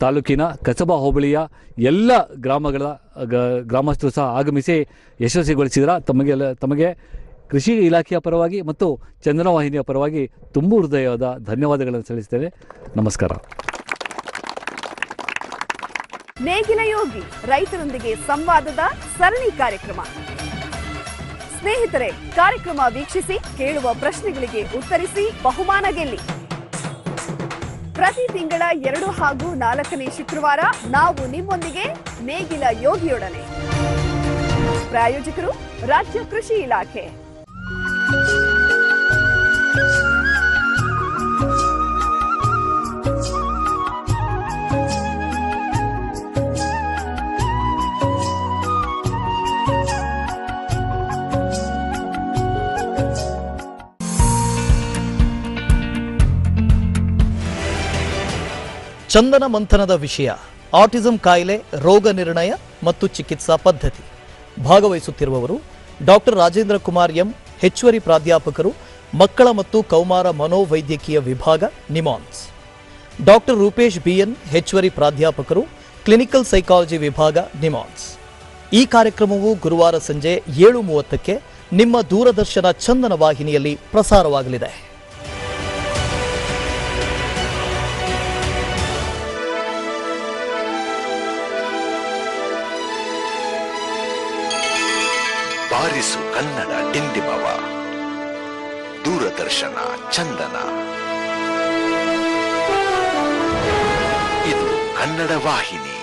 ತಾಲೂಕಿನ ಕಸಬಾ ಹೋಬಳಿಯ ಎಲ್ಲ ಗ್ರಾಮಸ್ಥರು ಸಹ ಆಗಮಿಸಿ ಯಶಸ್ವಿಗೊಳಿಸಿದ್ರ ತಮಗೆ ಕೃಷಿ ಇಲಾಖೆಯ ಪರವಾಗಿ ಮತ್ತು ಚಂದನ ವಾಹಿನಿಯ ಪರವಾಗಿ ತುಂಬು ಹೃದಯದ ಧನ್ಯವಾದಗಳನ್ನು ಸಲ್ಲಿಸ್ತೇವೆ. ನಮಸ್ಕಾರ. ನೇಗಿಲ ಯೋಗಿ ರೈತರೊಂದಿಗೆ ಸಂವಾದದ ಸರಣಿ ಕಾರ್ಯಕ್ರಮ. ಸ್ನೇಹಿತರೆ, ಕಾರ್ಯಕ್ರಮ ವೀಕ್ಷಿಸಿ, ಕೇಳುವ ಪ್ರಶ್ನೆಗಳಿಗೆ ಉತ್ತರಿಸಿ, ಬಹುಮಾನ ಗೆಲ್ಲಿ. ಪ್ರತಿ ತಿಂಗಳ 2 ಹಾಗೂ 4ನೇ ಶುಕ್ರವಾರ ನಾವು ನಿಮ್ಮೊಂದಿಗೆ ನೇಗಿಲ ಯೋಗಿಯೊಡನೆ. ಪ್ರಾಯೋಜಕರು ರಾಜ್ಯ ಕೃಷಿ ಇಲಾಖೆ. ಚಂದನ ಮಂಥನದ ವಿಷಯ: ಆಟಿಸಂ ಕಾಯಿಲೆ, ರೋಗ ನಿರ್ಣಯ ಮತ್ತು ಚಿಕಿತ್ಸಾ ಪದ್ಧತಿ. ಭಾಗವಹಿಸುತ್ತಿರುವವರು ಡಾಕ್ಟರ್ ರಾಜೇಂದ್ರ ಕುಮಾರ್ ಎಂ, ಹೆಚ್ಚುವರಿ ಪ್ರಾಧ್ಯಾಪಕರು, ಮಕ್ಕಳ ಮತ್ತು ಕೌಮಾರ ಮನೋವೈದ್ಯಕೀಯ ವಿಭಾಗ, ನಿಮಾನ್ಸ್. ಡಾಕ್ಟರ್ ರೂಪೇಶ್ ಬಿಎನ್, ಹೆಚ್ಚುವರಿ ಪ್ರಾಧ್ಯಾಪಕರು, ಕ್ಲಿನಿಕಲ್ ಸೈಕಾಲಜಿ ವಿಭಾಗ, ನಿಮಾನ್ಸ್. ಈ ಕಾರ್ಯಕ್ರಮವು ಗುರುವಾರ ಸಂಜೆ 7:30ಕ್ಕೆ ನಿಮ್ಮ ದೂರದರ್ಶನ ಚಂದನ ವಾಹಿನಿಯಲ್ಲಿ ಪ್ರಸಾರವಾಗಲಿದೆ. ಬಾರಿಸು ಕನ್ನಡ ಡಿಂಡಿಮವ, ದೂರದರ್ಶನ ಚಂದನ. ಇದು ಕನ್ನಡ ವಾಹಿನಿ.